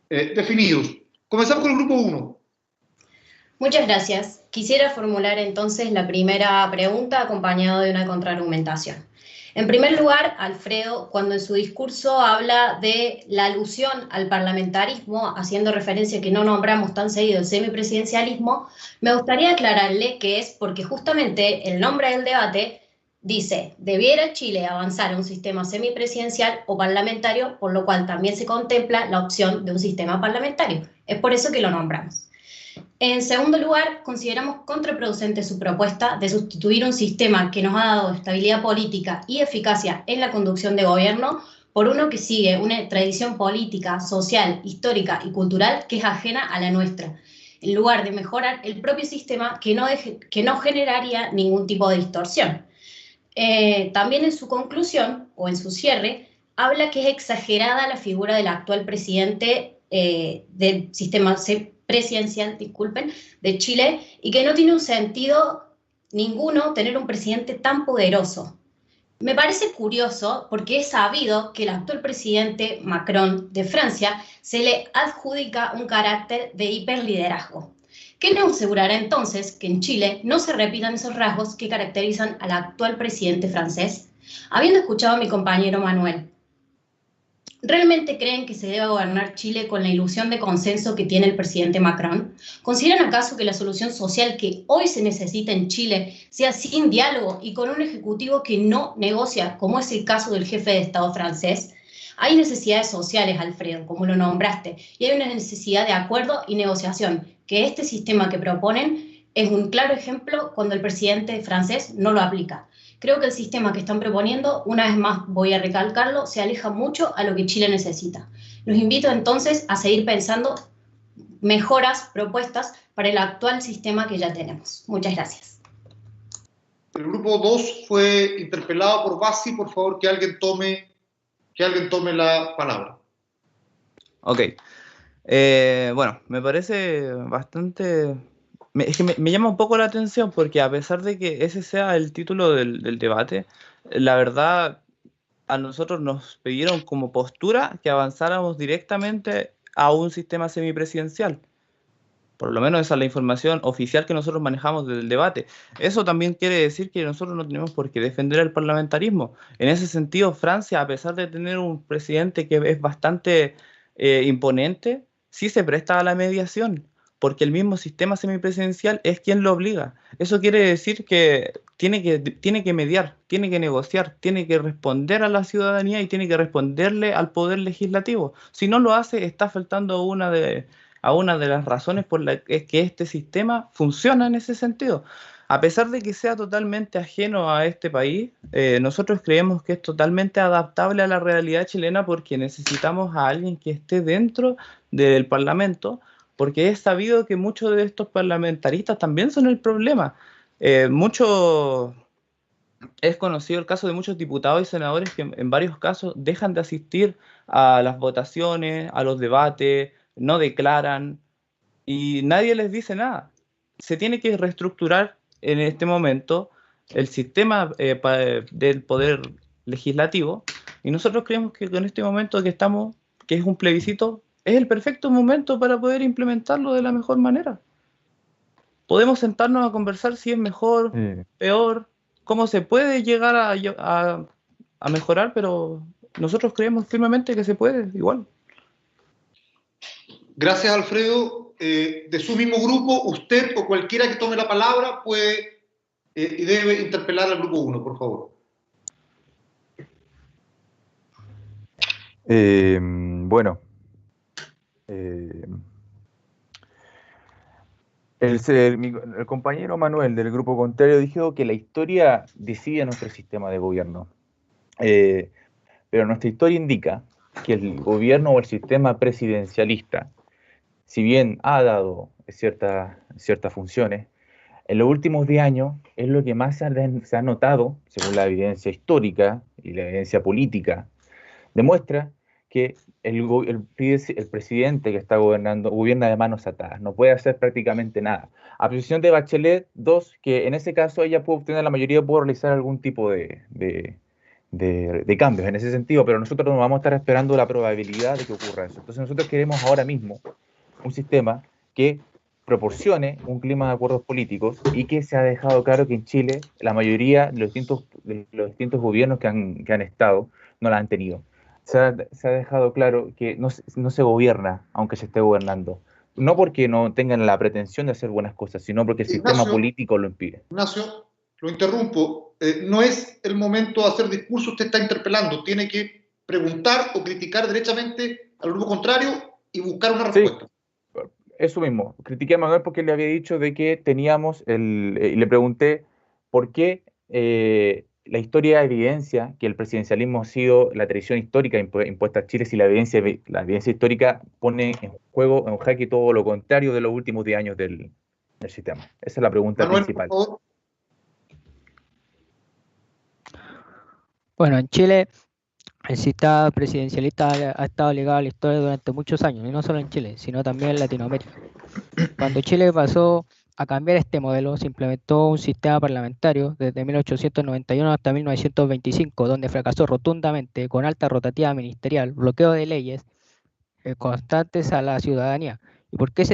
definidos. Comenzamos con el grupo 1. Muchas gracias. Quisiera formular entonces la primera pregunta acompañado de una contraargumentación. En primer lugar, Alfredo, cuando en su discurso habla de la alusión al parlamentarismo, haciendo referencia a que no nombramos tan seguido el semipresidencialismo, me gustaría aclararle que es porque justamente el nombre del debate dice: ¿debiera Chile avanzar a un sistema semipresidencial o parlamentario? Por lo cual también se contempla la opción de un sistema parlamentario. Es por eso que lo nombramos. En segundo lugar, consideramos contraproducente su propuesta de sustituir un sistema que nos ha dado estabilidad política y eficacia en la conducción de gobierno por uno que sigue una tradición política, social, histórica y cultural que es ajena a la nuestra, en lugar de mejorar el propio sistema que no generaría ningún tipo de distorsión. También en su conclusión, o en su cierre, habla que es exagerada la figura del actual presidente del sistema presidencial, de Chile, y que no tiene un sentido ninguno tener un presidente tan poderoso. Me parece curioso porque es sabido que el actual presidente Macron de Francia se le adjudica un carácter de hiperliderazgo. ¿Qué nos asegurará entonces que en Chile no se repitan esos rasgos que caracterizan al actual presidente francés? Habiendo escuchado a mi compañero Manuel, ¿realmente creen que se debe gobernar Chile con la ilusión de consenso que tiene el presidente Macron? ¿Consideran acaso que la solución social que hoy se necesita en Chile sea sin diálogo y con un ejecutivo que no negocia, como es el caso del jefe de Estado francés? Hay necesidades sociales, Alfredo, como lo nombraste, y hay una necesidad de acuerdo y negociación, que este sistema que proponen es un claro ejemplo cuando el presidente francés no lo aplica. Creo que el sistema que están proponiendo, una vez más voy a recalcarlo, se aleja mucho a lo que Chile necesita. Los invito entonces a seguir pensando mejoras, propuestas para el actual sistema que ya tenemos. Muchas gracias. El grupo 2 fue interpelado por Basi. Por favor, que alguien tome la palabra. Ok. Bueno, me parece bastante... Es que me llama un poco la atención porque a pesar de que ese sea el título del debate, la verdad a nosotros nos pidieron como postura que avanzáramos directamente a un sistema semipresidencial. Por lo menos esa es la información oficial que nosotros manejamos del debate. Eso también quiere decir que nosotros no tenemos por qué defender el parlamentarismo. En ese sentido, Francia, a pesar de tener un presidente que es bastante imponente, sí se presta a la mediación, porque el mismo sistema semipresidencial es quien lo obliga. Eso quiere decir que tiene que mediar, tiene que negociar, tiene que responder a la ciudadanía y tiene que responderle al poder legislativo. Si no lo hace, está faltando a una de las razones por las que este sistema funciona en ese sentido. A pesar de que sea totalmente ajeno a este país, nosotros creemos que es totalmente adaptable a la realidad chilena porque necesitamos a alguien que esté dentro del Parlamento, porque es sabido que muchos de estos parlamentaristas también son el problema. Muchos es conocido el caso de muchos diputados y senadores que en varios casos dejan de asistir a las votaciones, a los debates, no declaran y nadie les dice nada. Se tiene que reestructurar en este momento el sistema del poder legislativo y nosotros creemos que en este momento que estamos, que es un plebiscito, es el perfecto momento para poder implementarlo de la mejor manera. Podemos sentarnos a conversar si es mejor, peor, cómo se puede llegar a mejorar, pero nosotros creemos firmemente que se puede igual. Gracias, Alfredo. De su mismo grupo, usted o cualquiera que tome la palabra puede y debe interpelar al grupo 1, por favor. Bueno. El compañero Manuel del grupo contrario dijo que la historia decide nuestro sistema de gobierno. Pero nuestra historia indica que el gobierno o el sistema presidencialista, si bien ha dado ciertas funciones, en los últimos 10 años es lo que más se ha notado, según la evidencia histórica y la evidencia política, demuestra que el presidente que está gobernando gobierna de manos atadas, no puede hacer prácticamente nada. A posición de Bachelet, que en ese caso ella puede obtener la mayoría, puede realizar algún tipo de cambios en ese sentido, pero nosotros no vamos a estar esperando la probabilidad de que ocurra eso. Entonces nosotros queremos ahora mismo un sistema que proporcione un clima de acuerdos políticos y que se ha dejado claro que en Chile la mayoría de los distintos gobiernos que han estado no la han tenido. Se ha dejado claro que no se gobierna aunque se esté gobernando. No porque no tengan la pretensión de hacer buenas cosas, sino porque el sistema político lo impide. Ignacio, lo interrumpo. No es el momento de hacer discurso, usted está interpelando. Tiene que preguntar o criticar derechamente al grupo contrario y buscar una respuesta. Sí. Eso mismo, critiqué a Manuel porque le había dicho de que teníamos y le pregunté por qué la historia evidencia que el presidencialismo ha sido la tradición histórica impuesta a Chile, si la evidencia histórica pone en juego, en jaque todo lo contrario de los últimos 10 años del sistema. Esa es la pregunta Manuel, principal. por favor. Bueno, en Chile el sistema presidencialista ha estado ligado a la historia durante muchos años, y no solo en Chile, sino también en Latinoamérica. Cuando Chile pasó a cambiar este modelo, se implementó un sistema parlamentario desde 1891 hasta 1925, donde fracasó rotundamente con alta rotativa ministerial, bloqueo de leyes constantes a la ciudadanía. ¿Y por qué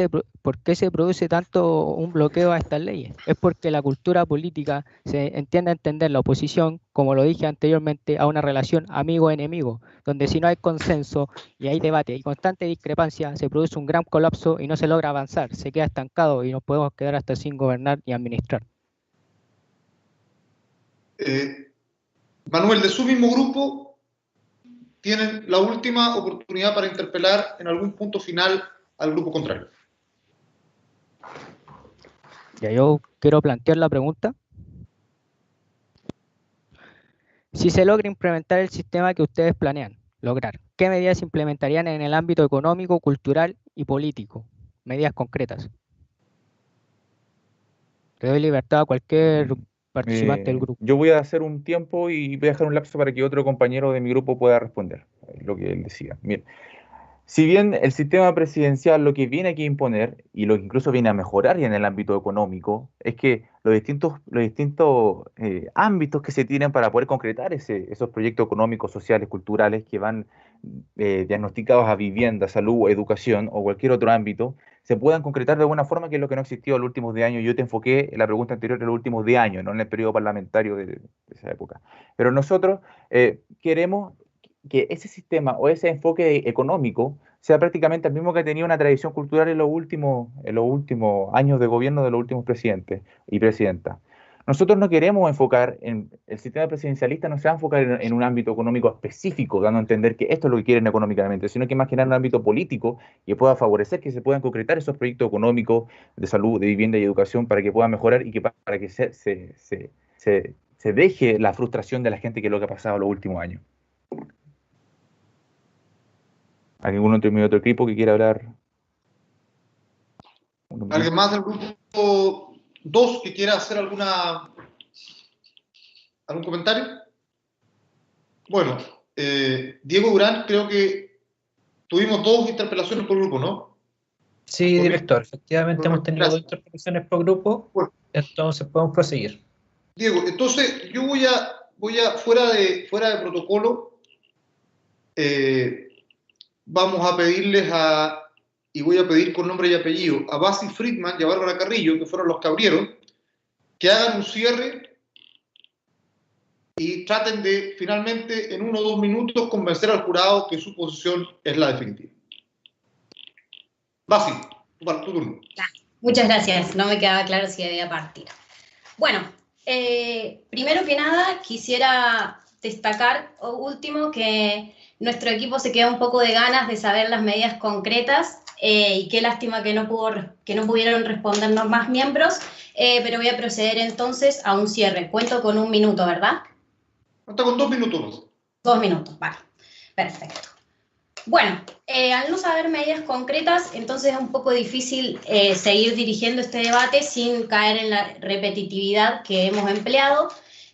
se produce tanto un bloqueo a estas leyes? Es porque la cultura política se entiende a entender la oposición, como lo dije anteriormente, a una relación amigo-enemigo, donde si no hay consenso y hay debate y constante discrepancia, se produce un gran colapso y no se logra avanzar, se queda estancado y nos podemos quedar hasta sin gobernar y administrar. Manuel, de su mismo grupo, tienen la última oportunidad para interpelar en algún punto final al grupo contrario. Ya, yo quiero plantear la pregunta. Si se logra implementar el sistema que ustedes planean lograr, ¿qué medidas se implementarían en el ámbito económico, cultural y político? Medidas concretas. Le doy libertad a cualquier participante del grupo. Yo voy a hacer un tiempo y voy a dejar un lapso para que otro compañero de mi grupo pueda responder lo que él decía. Bien. Si bien el sistema presidencial lo que viene aquí a imponer, y lo que incluso viene a mejorar ya en el ámbito económico, es que los distintos ámbitos que se tienen para poder concretar esos proyectos económicos, sociales, culturales que van diagnosticados a vivienda, salud, educación o cualquier otro ámbito, se puedan concretar de alguna forma, que es lo que no ha existido en los últimos 10 años. Yo te enfoqué en la pregunta anterior en los últimos 10 años, no en el periodo parlamentario de esa época. Pero nosotros queremos que ese sistema o ese enfoque económico sea prácticamente el mismo que tenía una tradición cultural en los últimos años de gobierno de los últimos presidentes y presidentas. Nosotros no queremos enfocar en el sistema presidencialista, no se va a enfocar en un ámbito económico específico, dando a entender que esto es lo que quieren económicamente, sino que más generar un ámbito político que pueda favorecer que se puedan concretar esos proyectos económicos de salud, de vivienda y educación para que puedan mejorar y que para que se deje la frustración de la gente, que es lo que ha pasado los últimos años. ¿Algún otro equipo que quiera hablar? ¿Alguien más del grupo 2 que quiera hacer alguna ¿Algún comentario? Bueno, Diego Durán, creo que tuvimos 2 interpelaciones por grupo, ¿no? Sí, director, efectivamente hemos tenido Gracias. 2 interpelaciones por grupo, Bueno. Entonces podemos proseguir. Diego, entonces yo voy a fuera de protocolo, vamos a pedirles y voy a pedir con nombre y apellido a Basi Friedman y a Bárbara Carrillo, que fueron los que abrieron, que hagan un cierre y traten de finalmente en 1 o 2 minutos convencer al jurado que su posición es la definitiva. Basi, tu turno. Muchas gracias, no me quedaba claro si debía partir. Bueno, primero que nada quisiera destacar, último, que nuestro equipo se queda un poco de ganas de saber las medidas concretas y qué lástima que no pudieron respondernos más miembros, pero voy a proceder entonces a un cierre. Cuento con 1 minuto, ¿verdad? Cuenta con 2 minutos más. 2 minutos, vale. Perfecto. Bueno, al no saber medidas concretas, entonces es un poco difícil seguir dirigiendo este debate sin caer en la repetitividad que hemos empleado,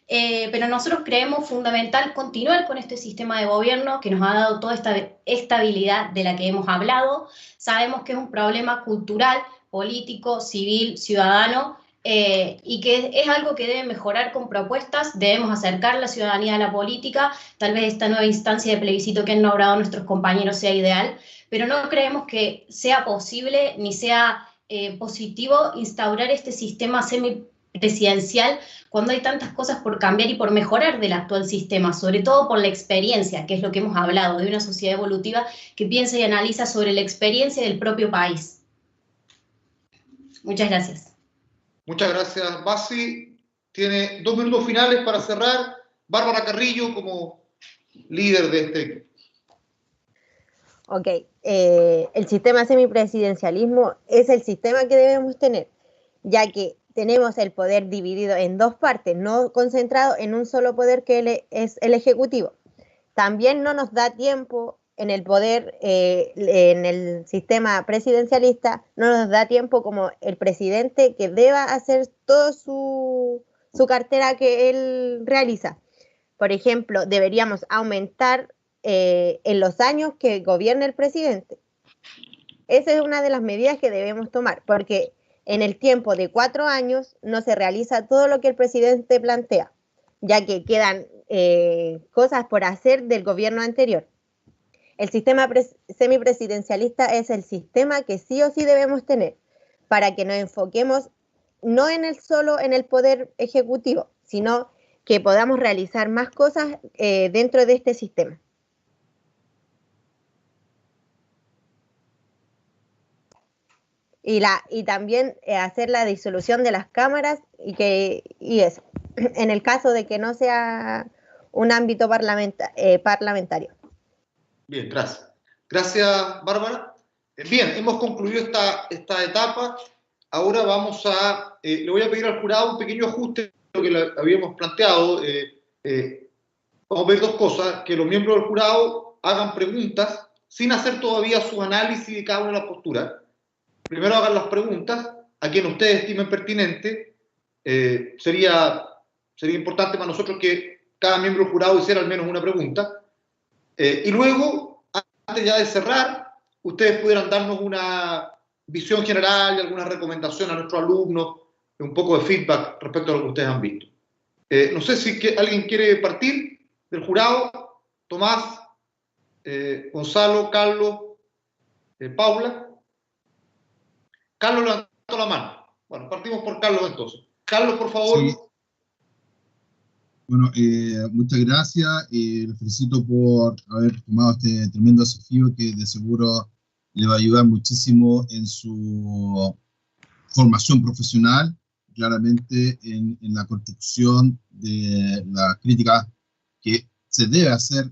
pero nosotros creemos fundamental continuar con este sistema de gobierno que nos ha dado toda esta estabilidad de la que hemos hablado. Sabemos que es un problema cultural, político, civil, ciudadano, y que es algo que debe mejorar con propuestas. Debemos acercar la ciudadanía a la política. Tal vez esta nueva instancia de plebiscito que han nombrado nuestros compañeros sea ideal, pero no creemos que sea posible ni sea positivo instaurar este sistema semipresidencial cuando hay tantas cosas por cambiar y por mejorar del actual sistema, sobre todo por la experiencia, que es lo que hemos hablado, de una sociedad evolutiva que piensa y analiza sobre la experiencia del propio país. Muchas gracias. Muchas gracias, Basi. Tiene 2 minutos finales para cerrar. Bárbara Carrillo, como líder de este equipo. Ok, el sistema semipresidencialismo es el sistema que debemos tener, ya que tenemos el poder dividido en 2 partes, no concentrado en un solo poder que es el Ejecutivo. También no nos da tiempo en el poder, en el sistema presidencialista, no nos da tiempo como el presidente que deba hacer toda su cartera que él realiza. Por ejemplo, deberíamos aumentar en los años que gobierne el presidente. Esa es una de las medidas que debemos tomar, porque en el tiempo de 4 años no se realiza todo lo que el presidente plantea, ya que quedan cosas por hacer del gobierno anterior. El sistema semipresidencialista es el sistema que sí o sí debemos tener para que nos enfoquemos no solo en el poder ejecutivo, sino que podamos realizar más cosas dentro de este sistema. Y también hacer la disolución de las cámaras y eso, en el caso de que no sea un ámbito parlamentario. Bien, gracias. Gracias, Bárbara. Bien, hemos concluido esta etapa. Ahora vamos le voy a pedir al jurado un pequeño ajuste de lo que le habíamos planteado. Vamos a ver 2 cosas: que los miembros del jurado hagan preguntas sin hacer todavía su análisis de cada una de las posturas. Primero hagan las preguntas a quien ustedes estimen pertinente. Sería importante para nosotros que cada miembro del jurado hiciera al menos una pregunta. Y luego, antes ya de cerrar, ustedes pudieran darnos una visión general y alguna recomendación a nuestros alumnos, un poco de feedback respecto a lo que ustedes han visto. No sé si alguien quiere partir del jurado. Tomás, Gonzalo, Carlos, Paula. Carlos levantó la mano. Bueno, partimos por Carlos entonces. Carlos, por favor. Sí. Bueno, muchas gracias. Les felicito por haber tomado este tremendo desafío que de seguro le va a ayudar muchísimo en su formación profesional, claramente en la construcción de la crítica que se debe hacer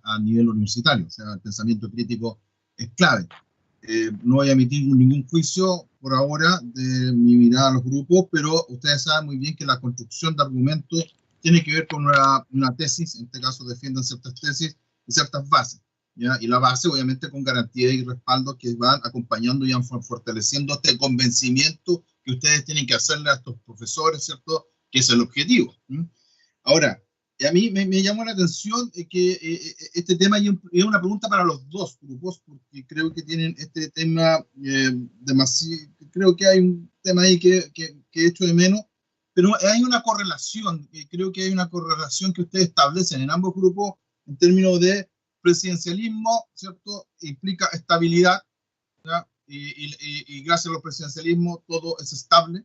a nivel universitario. O sea, el pensamiento crítico es clave. No voy a emitir ningún juicio por ahora de mi mirada a los grupos, pero ustedes saben muy bien que la construcción de argumentos tiene que ver con una tesis. En este caso defienden ciertas tesis y ciertas bases, ¿ya? Y la base obviamente con garantía y respaldo que van acompañando y van fortaleciendo este convencimiento que ustedes tienen que hacerle a estos profesores, ¿cierto? Que es el objetivo. Ahora, a mí me llamó la atención que este tema, y es una pregunta para los dos grupos, porque creo que tienen este tema demasiado, creo que hay un tema ahí que echo de menos, pero hay una correlación, creo que hay una correlación que ustedes establecen en ambos grupos en términos de presidencialismo, ¿cierto? Implica estabilidad, ¿ya? Y gracias a los presidencialismos todo es estable.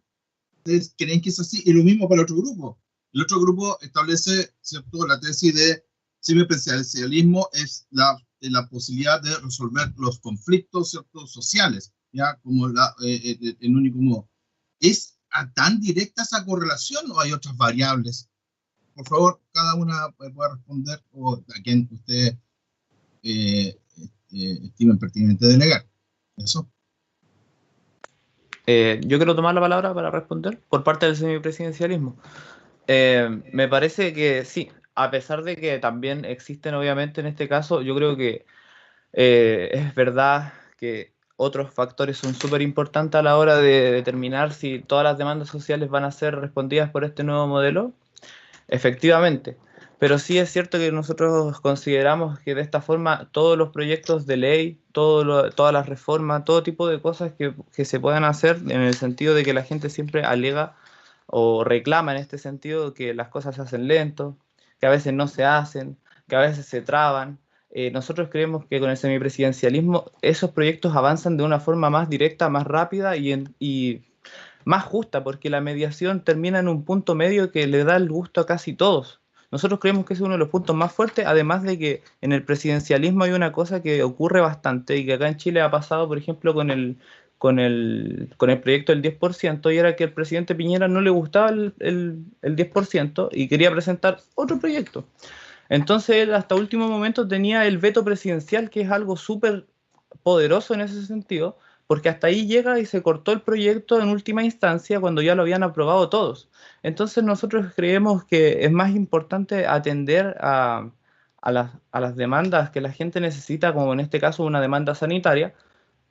¿Ustedes creen que es así? Y lo mismo para el otro grupo. El otro grupo establece, ¿cierto?, la tesis de semipresidencialismo es la posibilidad de resolver los conflictos, ¿cierto?, sociales, ya como el único modo. ¿Es tan directa esa correlación o hay otras variables? Por favor, cada una puede responder o a quien usted estimen pertinente delegar. Eso. Yo quiero tomar la palabra para responder por parte del semipresidencialismo. Me parece que sí, a pesar de que también existen obviamente en este caso, yo creo que es verdad que otros factores son súper importantes a la hora de determinar si todas las demandas sociales van a ser respondidas por este nuevo modelo, efectivamente. Pero sí es cierto que nosotros consideramos que de esta forma todos los proyectos de ley, todas las reformas, todo tipo de cosas que se puedan hacer en el sentido de que la gente siempre alega o reclama en este sentido que las cosas se hacen lento, que a veces no se hacen, que a veces se traban. Nosotros creemos que con el semipresidencialismo esos proyectos avanzan de una forma más directa, más rápida y más justa, porque la mediación termina en un punto medio que le da el gusto a casi todos. Nosotros creemos que es uno de los puntos más fuertes, además de que en el presidencialismo hay una cosa que ocurre bastante y que acá en Chile ha pasado, por ejemplo, con el proyecto del 10%, y era que al presidente Piñera no le gustaba el 10% y quería presentar otro proyecto. Entonces él hasta último momento tenía el veto presidencial, que es algo súper poderoso en ese sentido, porque hasta ahí llega y se cortó el proyecto en última instancia cuando ya lo habían aprobado todos. Entonces nosotros creemos que es más importante atender a las demandas que la gente necesita, como en este caso una demanda sanitaria,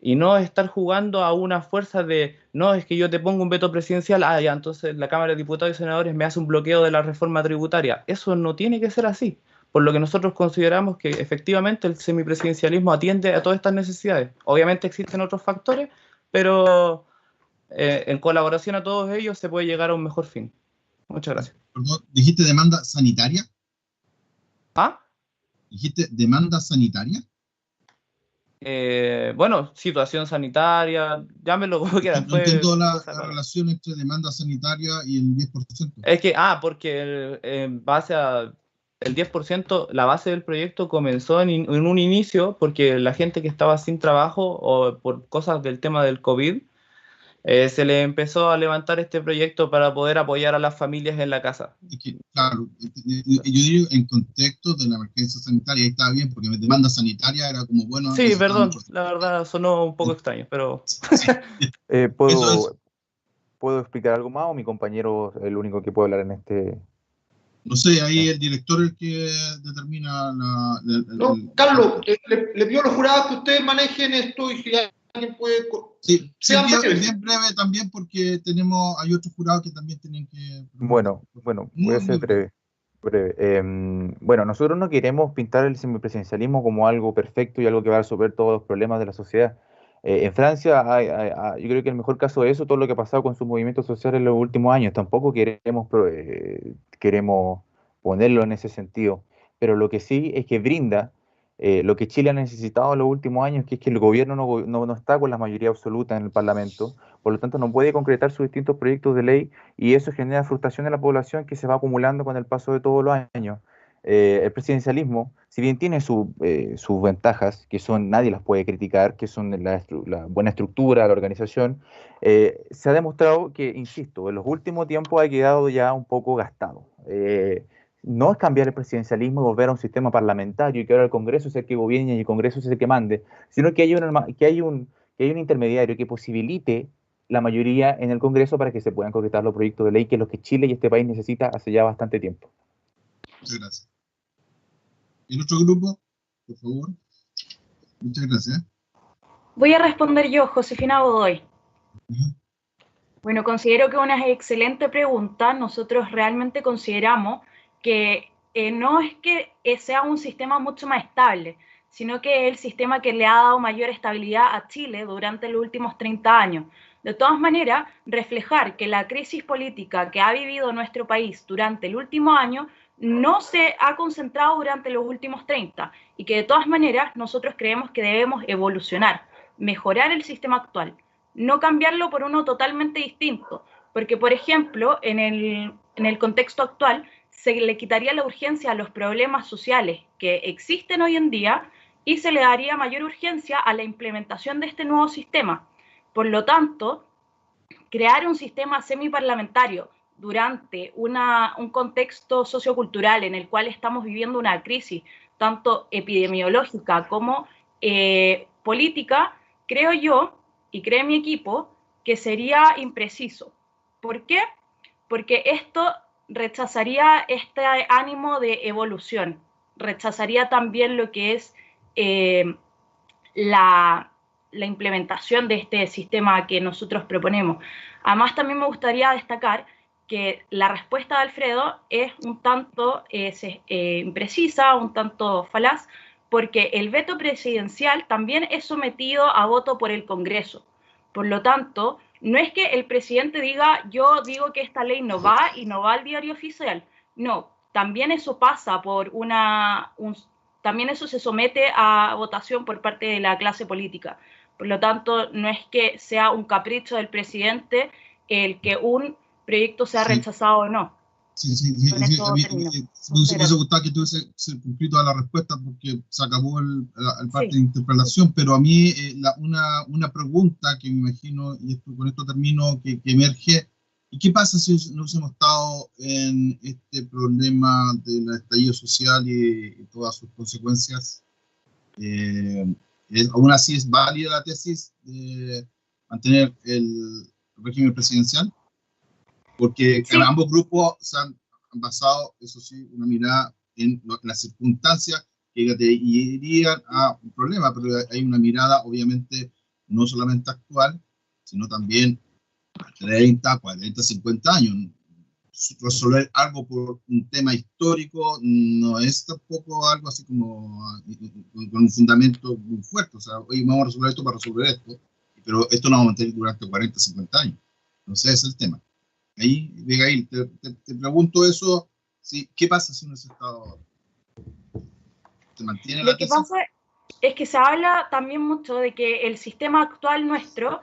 y no estar jugando a una fuerza de, no, es que yo te pongo un veto presidencial, ya, entonces la Cámara de Diputados y Senadores me hace un bloqueo de la reforma tributaria. Eso no tiene que ser así, por lo que nosotros consideramos que efectivamente el semipresidencialismo atiende a todas estas necesidades. Obviamente existen otros factores, pero en colaboración a todos ellos se puede llegar a un mejor fin. Muchas gracias. Perdón, ¿dijiste demanda sanitaria? ¿Ah? ¿Dijiste demanda sanitaria? Bueno, situación sanitaria, llámelo como quieran. No entiendo la relación entre demanda sanitaria y el 10%. Es que, porque en base a el 10%, la base del proyecto comenzó en un inicio porque la gente que estaba sin trabajo o por cosas del tema del COVID, se le empezó a levantar este proyecto para poder apoyar a las familias en la casa. Es que, claro, yo digo en contexto de la emergencia sanitaria, ahí estaba bien, porque demanda sanitaria era como, bueno... Sí, perdón, la verdad sonó un poco extraño, pero... ¿Puedo explicar algo más o mi compañero es el único que puede hablar en este...? No sé, ahí el director es el que determina No, Carlos, le pido a los jurados que ustedes manejen esto y si alguien puede... Sí, bien breve también porque hay otros jurados que también tienen que... Bueno, voy a ser breve. Bueno, nosotros no queremos pintar el semipresidencialismo como algo perfecto y algo que va a resolver todos los problemas de la sociedad. En Francia, yo creo que el mejor caso de eso, todo lo que ha pasado con sus movimientos sociales en los últimos años, tampoco queremos ponerlo en ese sentido, pero lo que sí es que brinda lo que Chile ha necesitado en los últimos años, que es que el gobierno no está con la mayoría absoluta en el Parlamento, por lo tanto no puede concretar sus distintos proyectos de ley y eso genera frustración en la población que se va acumulando con el paso de todos los años. El presidencialismo, si bien tiene sus ventajas, que nadie las puede criticar, que son la buena estructura, la organización, se ha demostrado que, insisto, en los últimos tiempos ha quedado ya un poco gastado. No es cambiar el presidencialismo y volver a un sistema parlamentario y que ahora el Congreso es el que gobierne y el Congreso es el que mande, sino que hay un intermediario que posibilite la mayoría en el Congreso para que se puedan concretar los proyectos de ley que es lo que Chile y este país necesita hace ya bastante tiempo. Muchas gracias. ¿El otro grupo, por favor? Muchas gracias. Voy a responder yo, Josefina Godoy. Bueno, considero que una excelente pregunta. Nosotros realmente consideramos que no es que sea un sistema mucho más estable, sino que es el sistema que le ha dado mayor estabilidad a Chile durante los últimos 30 años. De todas maneras, reflejar que la crisis política que ha vivido nuestro país durante el último año no se ha concentrado durante los últimos 30 y que de todas maneras nosotros creemos que debemos evolucionar, mejorar el sistema actual, no cambiarlo por uno totalmente distinto, porque por ejemplo, en el contexto actual se le quitaría la urgencia a los problemas sociales que existen hoy en día y se le daría mayor urgencia a la implementación de este nuevo sistema. Por lo tanto, crear un sistema semiparlamentario durante un contexto sociocultural en el cual estamos viviendo una crisis tanto epidemiológica como política, creo yo, y cree mi equipo, que sería impreciso. ¿Por qué? Porque esto rechazaría este ánimo de evolución, rechazaría también lo que es la implementación de este sistema que nosotros proponemos. Además, también me gustaría destacar que la respuesta de Alfredo es un tanto imprecisa, un tanto falaz, porque el veto presidencial también es sometido a voto por el Congreso. Por lo tanto, no es que el presidente diga, yo digo que esta ley no va y no va al diario oficial. No, también eso pasa por también eso se somete a votación por parte de la clase política. Por lo tanto, no es que sea un capricho del presidente el que un proyecto sea rechazado o no. Sí. Me hubiese gustado que tuviese cumplido toda la respuesta porque se acabó el parte de interpelación, pero a mí una pregunta que me imagino, y con esto termino, que emerge, ¿y qué pasa si no hubiésemos estado en este problema del estallido social y todas sus consecuencias? ¿Aún así es válida la tesis de mantener el régimen presidencial? Porque en ambos grupos se han basado, eso sí, una mirada en las circunstancias que irían a un problema, pero hay una mirada, obviamente, no solamente actual, sino también a 30, 40, 50 años. Resolver algo por un tema histórico no es tampoco algo así como con un fundamento muy fuerte. O sea, hoy vamos a resolver esto para resolver esto, pero esto no va a mantener durante 40, 50 años. Entonces, ese es el tema. Ahí, Abigail, te pregunto eso, ¿sí? ¿Qué pasa si no es Estado? ¿Se mantiene la tesis? Lo que pasa es que se habla también mucho de que el sistema actual nuestro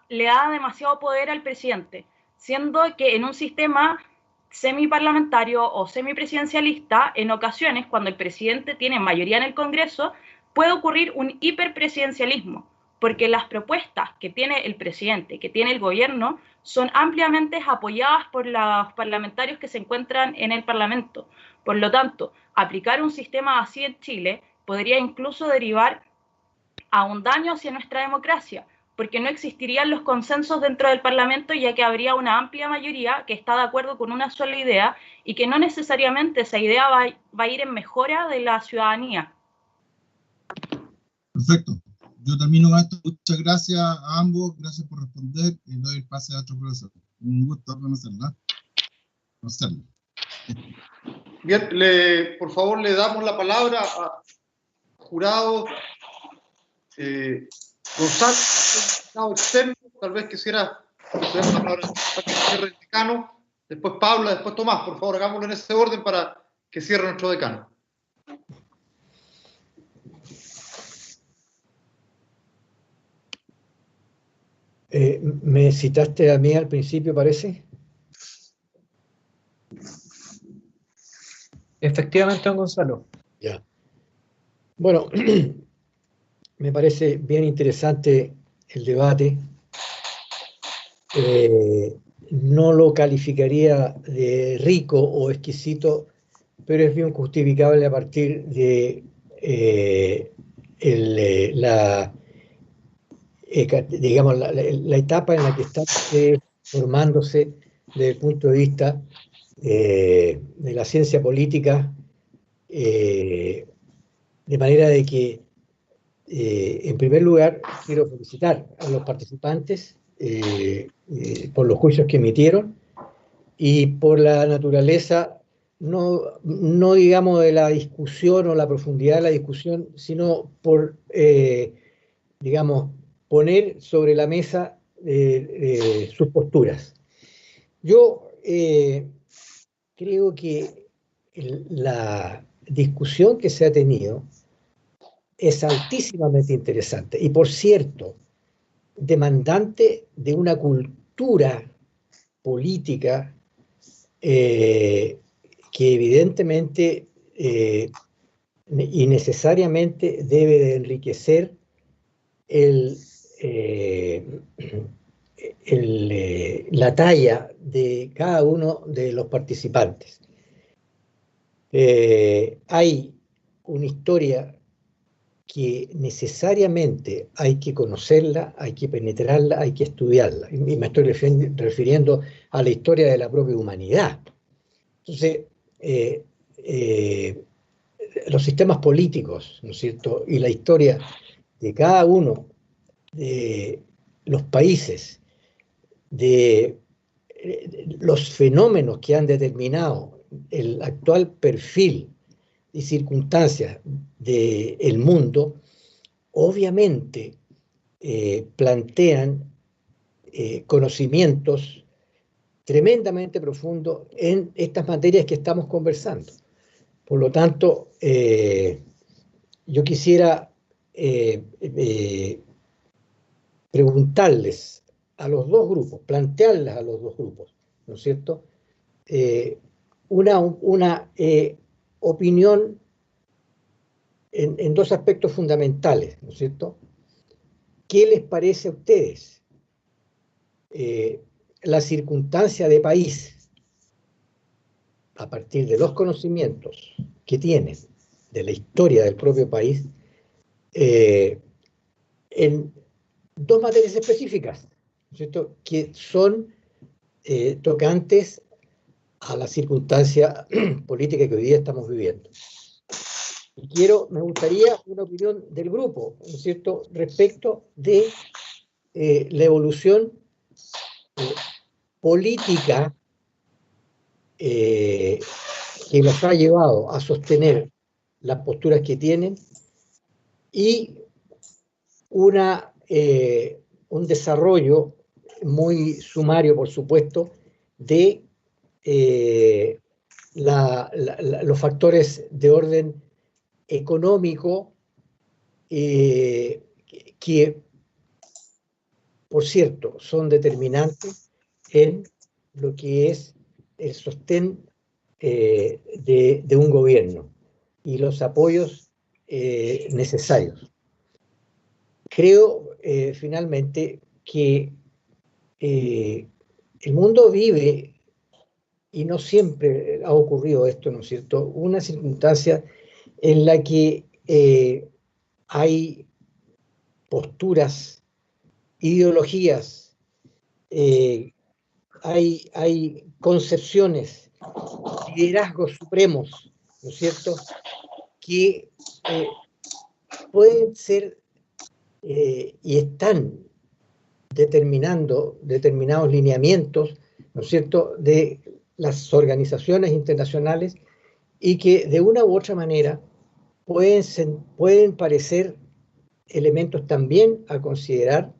le da demasiado poder al presidente, siendo que en un sistema semiparlamentario o semipresidencialista, en ocasiones, cuando el presidente tiene mayoría en el Congreso, puede ocurrir un hiperpresidencialismo, porque las propuestas que tiene el presidente, que tiene el gobierno, son ampliamente apoyadas por los parlamentarios que se encuentran en el Parlamento. Por lo tanto, aplicar un sistema así en Chile podría incluso derivar a un daño hacia nuestra democracia, porque no existirían los consensos dentro del Parlamento, ya que habría una amplia mayoría que está de acuerdo con una sola idea y que no necesariamente esa idea va a ir en mejora de la ciudadanía. Perfecto. Yo termino con esto. Muchas gracias a ambos. Gracias por responder. Y doy el pase a otro profesor. Un gusto conocerla. Bien, por favor, le damos la palabra al jurado Gonzalo, externo, tal vez quisiera hacer una palabra para que cierre el decano, después Paula, después Tomás. Por favor, hagámoslo en ese orden para que cierre nuestro decano. Me citaste a mí al principio, parece. Efectivamente, don Gonzalo. Ya. Bueno, me parece bien interesante el debate. No lo calificaría de rico o exquisito, pero es bien justificable a partir de digamos, la etapa en la que está formándose desde el punto de vista de la ciencia política, de manera de que, en primer lugar, quiero felicitar a los participantes por los juicios que emitieron y por la naturaleza no digamos de la discusión o la profundidad de la discusión, sino por, digamos, poner sobre la mesa sus posturas. Yo creo que la discusión que se ha tenido es altísimamente interesante y, por cierto, demandante de una cultura política que evidentemente y necesariamente debe de enriquecer la talla de cada uno de los participantes. Hay una historia que necesariamente hay que conocerla, hay que penetrarla, hay que estudiarla. Y me estoy refiriendo a la historia de la propia humanidad. Entonces, los sistemas políticos, ¿no es cierto?, y la historia de cada uno de los países, de los fenómenos que han determinado el actual perfil y circunstancias del mundo, obviamente plantean conocimientos tremendamente profundos en estas materias que estamos conversando. Por lo tanto, yo quisiera preguntarles a los dos grupos, plantearles a los dos grupos, ¿no es cierto?, una opinión en dos aspectos fundamentales, ¿no es cierto? ¿Qué les parece a ustedes la circunstancia de país a partir de los conocimientos que tienen de la historia del propio país en dos materias específicas, ¿no es cierto?, que son tocantes a la circunstancia política que hoy día estamos viviendo? Y me gustaría una opinión del grupo, ¿no es cierto?, respecto de la evolución política que los ha llevado a sostener las posturas que tienen y un desarrollo muy sumario, por supuesto, de los factores de orden económico que, por cierto, son determinantes en lo que es el sostén de un gobierno y los apoyos necesarios. Creo, finalmente, que el mundo vive, y no siempre ha ocurrido esto, ¿no es cierto?, una circunstancia en la que hay posturas, ideologías, hay concepciones, liderazgos supremos, ¿no es cierto?, que pueden ser y están determinando determinados lineamientos, ¿no es cierto?, de las organizaciones internacionales y que de una u otra manera pueden parecer elementos también a considerar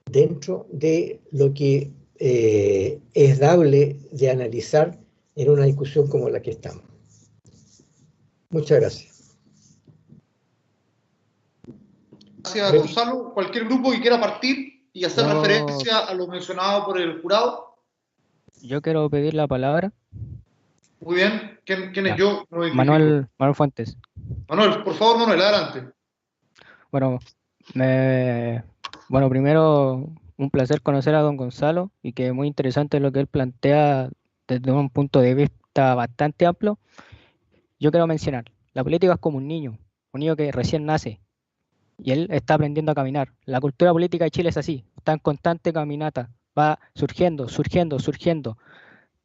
dentro de lo que es dable de analizar en una discusión como la que estamos. Muchas gracias. Gracias, Gonzalo. Cualquier grupo que quiera partir y hacer referencia a lo mencionado por el jurado. Yo quiero pedir la palabra. Muy bien. ¿Quién es yo? No Manuel Fuentes. Manuel, por favor, Manuel, adelante. Bueno, primero un placer conocer a don Gonzalo y que es muy interesante lo que él plantea desde un punto de vista bastante amplio. Yo quiero mencionar, la política es como un niño que recién nace y él está aprendiendo a caminar. La cultura política de Chile es así, está en constante caminata, va surgiendo.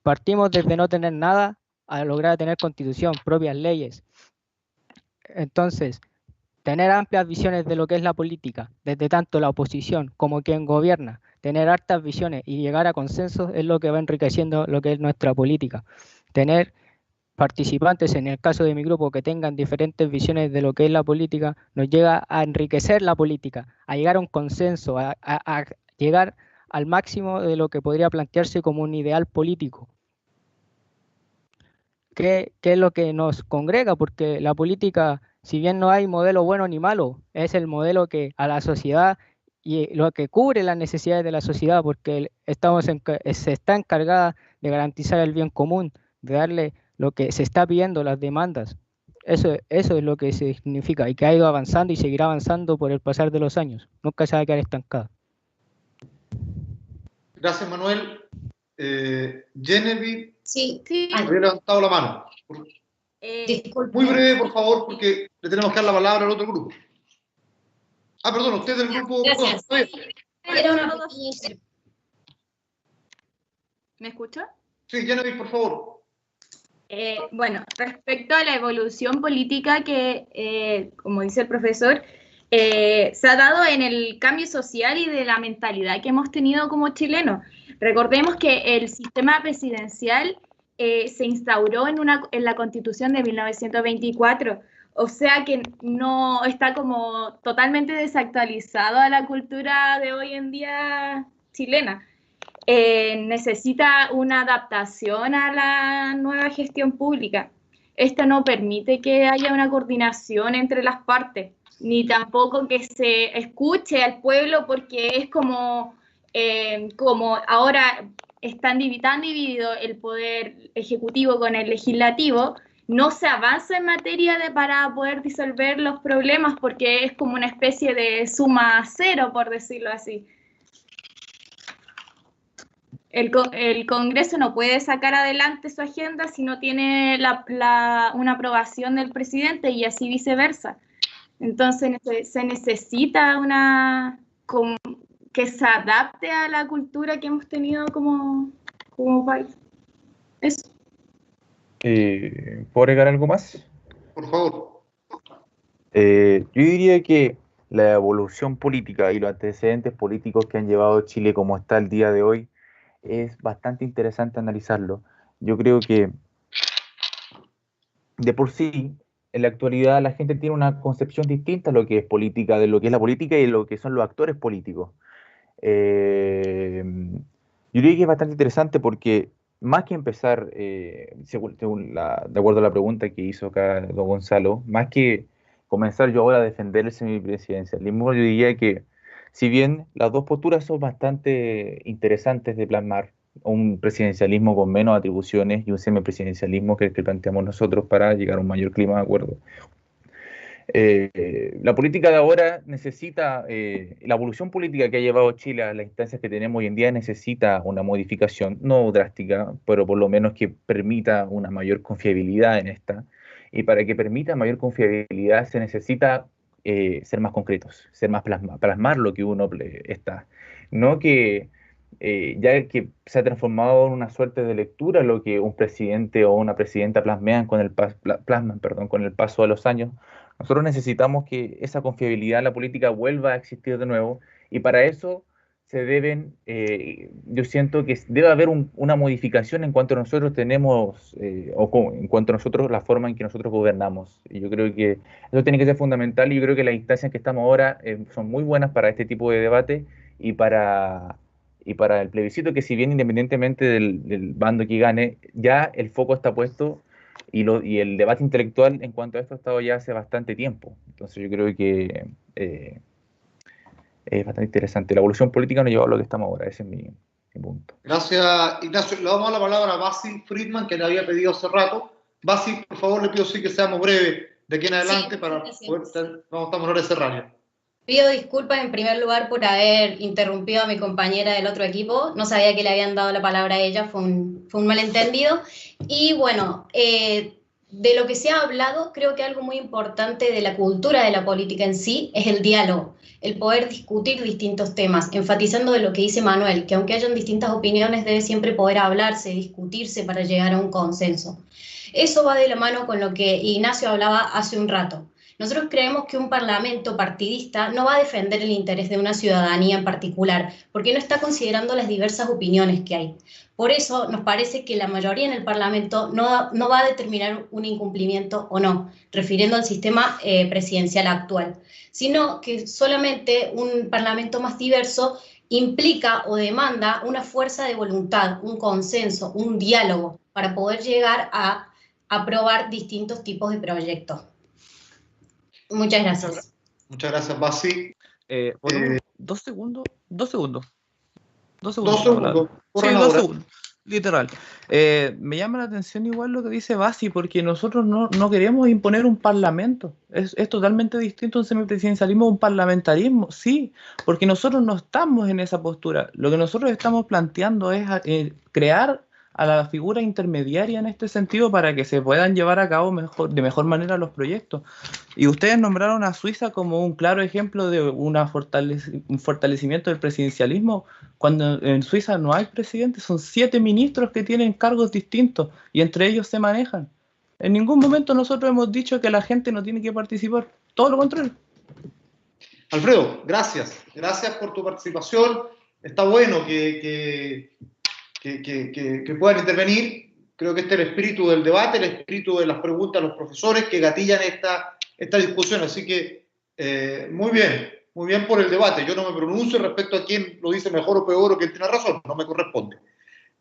Partimos desde no tener nada a lograr tener constitución, propias leyes. Entonces, tener amplias visiones de lo que es la política, desde tanto la oposición como quien gobierna, tener hartas visiones y llegar a consensos es lo que va enriqueciendo lo que es nuestra política. Tener participantes, en el caso de mi grupo, que tengan diferentes visiones de lo que es la política, nos llega a enriquecer la política, a llegar a un consenso, a llegar al máximo de lo que podría plantearse como un ideal político. ¿Qué es lo que nos congrega? Porque la política, si bien no hay modelo bueno ni malo, es el modelo que a la sociedad y lo que cubre las necesidades de la sociedad, porque se está encargada de garantizar el bien común, de darle lo que se está pidiendo, las demandas. Eso es lo que significa, y que ha ido avanzando y seguirá avanzando por el pasar de los años. Nunca se va a quedar estancada. Gracias, Manuel. Genevieve, Sí. había levantado la mano. Disculpe. Muy breve, por favor, porque le tenemos que dar la palabra al otro grupo. Ah, perdón, usted del grupo. Gracias. Era una pequeña... ¿Me escucha? Sí, Genevieve, por favor. Bueno, respecto a la evolución política que, como dice el profesor, se ha dado en el cambio social y de la mentalidad que hemos tenido como chilenos. Recordemos que el sistema presidencial se instauró en la Constitución de 1924, o sea que no está como totalmente desactualizado a la cultura de hoy en día chilena. Necesita una adaptación a la nueva gestión pública. Esto no permite que haya una coordinación entre las partes, ni tampoco que se escuche al pueblo, porque es como ahora tan dividido el poder ejecutivo con el legislativo, no se avanza en materia para poder disolver los problemas, porque es como una especie de suma cero, por decirlo así. El Congreso no puede sacar adelante su agenda si no tiene una aprobación del presidente, y así viceversa. Entonces se necesita que se adapte a la cultura que hemos tenido como país. Eso. ¿Puedo agregar algo más? Por favor. Yo diría que la evolución política y los antecedentes políticos que han llevado a Chile como está el día de hoy es bastante interesante analizarlo. Yo creo que de por sí, en la actualidad la gente tiene una concepción distinta a lo que es política, de lo que es la política y lo que son los actores políticos. Yo diría que es bastante interesante porque más que empezar, de acuerdo a la pregunta que hizo acá don Gonzalo, más que comenzar yo ahora a defender el semipresidencialismo, yo diría que si bien las dos posturas son bastante interesantes de plasmar, un presidencialismo con menos atribuciones y un semipresidencialismo que planteamos nosotros para llegar a un mayor clima de acuerdo. La política de ahora necesita, la evolución política que ha llevado Chile a las instancias que tenemos hoy en día necesita una modificación, no drástica, pero por lo menos que permita una mayor confiabilidad en esta. Y para que permita mayor confiabilidad se necesita ser más concretos, ser más plasmar lo que uno está. No que ya que se ha transformado en una suerte de lectura lo que un presidente o una presidenta plasman con el paso de los años. Nosotros necesitamos que esa confiabilidad en la política vuelva a existir de nuevo, y para eso se deben, yo siento que debe haber una modificación en cuanto a nosotros tenemos, en cuanto a nosotros, la forma en que nosotros gobernamos. Y yo creo que eso tiene que ser fundamental, y yo creo que las instancias en que estamos ahora son muy buenas para este tipo de debate y para el plebiscito, que si bien independientemente del bando que gane, ya el foco está puesto y el debate intelectual en cuanto a esto ha estado ya hace bastante tiempo. Entonces yo creo que es bastante interesante. La evolución política nos lleva a lo que estamos ahora. Ese es mi punto. Gracias, Ignacio. Le vamos a dar la palabra a Basil Friedman, que le había pedido hace rato. Basil, por favor, le pido sí que seamos breves de aquí en adelante, para poder vamos a hora de cerrar. Pido disculpas en primer lugar por haber interrumpido a mi compañera del otro equipo. No sabía que le habían dado la palabra a ella, fue un malentendido. Y bueno, de lo que se ha hablado, creo que algo muy importante de la cultura de la política en sí es el diálogo, el poder discutir distintos temas, enfatizando de lo que dice Manuel, que aunque hayan distintas opiniones, debe siempre poder hablarse, discutirse para llegar a un consenso. Eso va de la mano con lo que Ignacio hablaba hace un rato. Nosotros creemos que un parlamento partidista no va a defender el interés de una ciudadanía en particular, porque no está considerando las diversas opiniones que hay. Por eso nos parece que la mayoría en el parlamento no va a determinar un incumplimiento o no, refiriendo al sistema presidencial actual, sino que solamente un parlamento más diverso implica o demanda una fuerza de voluntad, un consenso, un diálogo, para poder llegar a aprobar distintos tipos de proyectos. Muchas gracias. Muchas gracias, Basi. Dos segundos. Sí, 2 segundos. Literal. Me llama la atención igual lo que dice Basi, porque nosotros no queremos imponer un parlamento. Es totalmente distinto un semipresidencialismo a un parlamentarismo, sí, porque nosotros no estamos en esa postura. Lo que nosotros estamos planteando es crear a la figura intermediaria en este sentido para que se puedan llevar a cabo de mejor manera los proyectos. Y ustedes nombraron a Suiza como un claro ejemplo de un fortalecimiento del presidencialismo, cuando en Suiza no hay presidente, son 7 ministros que tienen cargos distintos y entre ellos se manejan. En ningún momento nosotros hemos dicho que la gente no tiene que participar, todo lo contrario. Alfredo, gracias. Gracias por tu participación. Está bueno que puedan intervenir. Creo que este es el espíritu del debate, el espíritu de las preguntas a los profesores que gatillan esta discusión. Así que muy bien por el debate. Yo no me pronuncio respecto a quién lo dice mejor o peor o quién tiene razón, no me corresponde.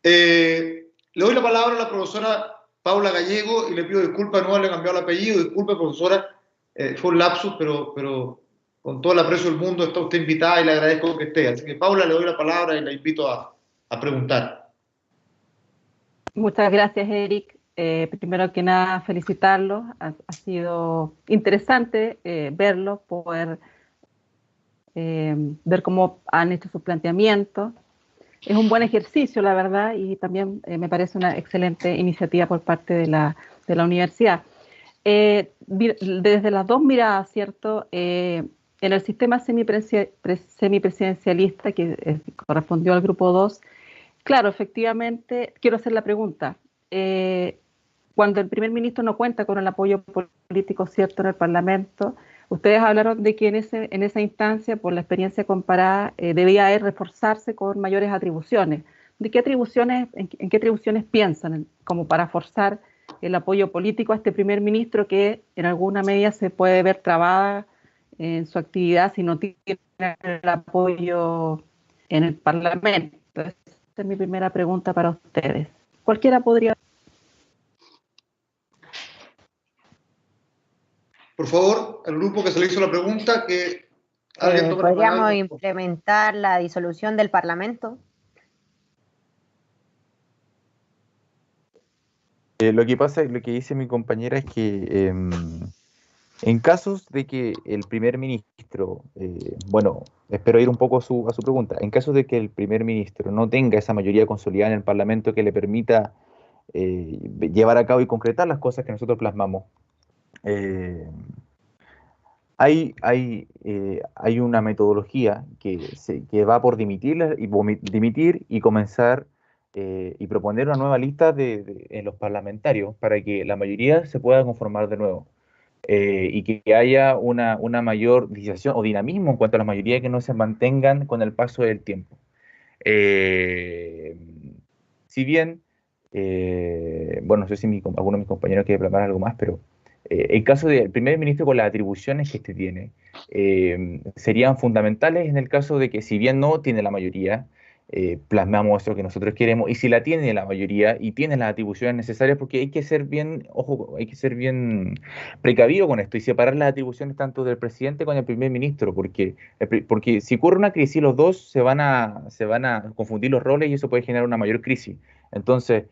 Le doy la palabra a la profesora Paula Gallego y le pido disculpas, no le he cambiado el apellido. Disculpe, profesora, fue un lapsus, pero con todo el aprecio del mundo está usted invitada y le agradezco que esté. Así que, Paula, le doy la palabra y la invito a preguntar. Muchas gracias, Eric. Primero que nada, felicitarlos. Ha sido interesante verlos, poder ver cómo han hecho sus planteamientos. Es un buen ejercicio, la verdad, y también me parece una excelente iniciativa por parte de la universidad. Desde las dos miradas, ¿cierto? En el sistema semipresidencialista que correspondió al grupo 2, claro, efectivamente, quiero hacer la pregunta. Cuando el primer ministro no cuenta con el apoyo político cierto en el Parlamento, ustedes hablaron de que en esa instancia, por la experiencia comparada, debía reforzarse con mayores atribuciones. ¿En qué atribuciones piensan como para forzar el apoyo político a este primer ministro que en alguna medida se puede ver trabada en su actividad si no tiene el apoyo en el Parlamento? Esa es mi primera pregunta para ustedes. Cualquiera podría. Por favor, el grupo que se le hizo la pregunta, que ¿podríamos implementar la disolución del Parlamento? Lo que pasa, lo que dice mi compañera es que en casos de que el primer ministro, bueno, espero ir un poco a su pregunta, en casos de que el primer ministro no tenga esa mayoría consolidada en el Parlamento que le permita llevar a cabo y concretar las cosas que nosotros plasmamos, hay una metodología que va por dimitir y comenzar y proponer una nueva lista en los parlamentarios para que la mayoría se pueda conformar de nuevo. Y que haya una mayor decisión o dinamismo en cuanto a la mayoría que no se mantengan con el paso del tiempo. Si bien, bueno, no sé si alguno de mis compañeros quiere plasmar algo más, pero en caso del primer ministro con las atribuciones que este tiene, serían fundamentales en el caso de que si bien no tiene la mayoría, plasmamos eso que nosotros queremos, y si la tiene la mayoría y tiene las atribuciones necesarias, porque hay que ser bien, ojo, hay que ser bien precavido con esto y separar las atribuciones tanto del presidente con el primer ministro, porque si ocurre una crisis, los dos se van a confundir los roles y eso puede generar una mayor crisis. Entonces,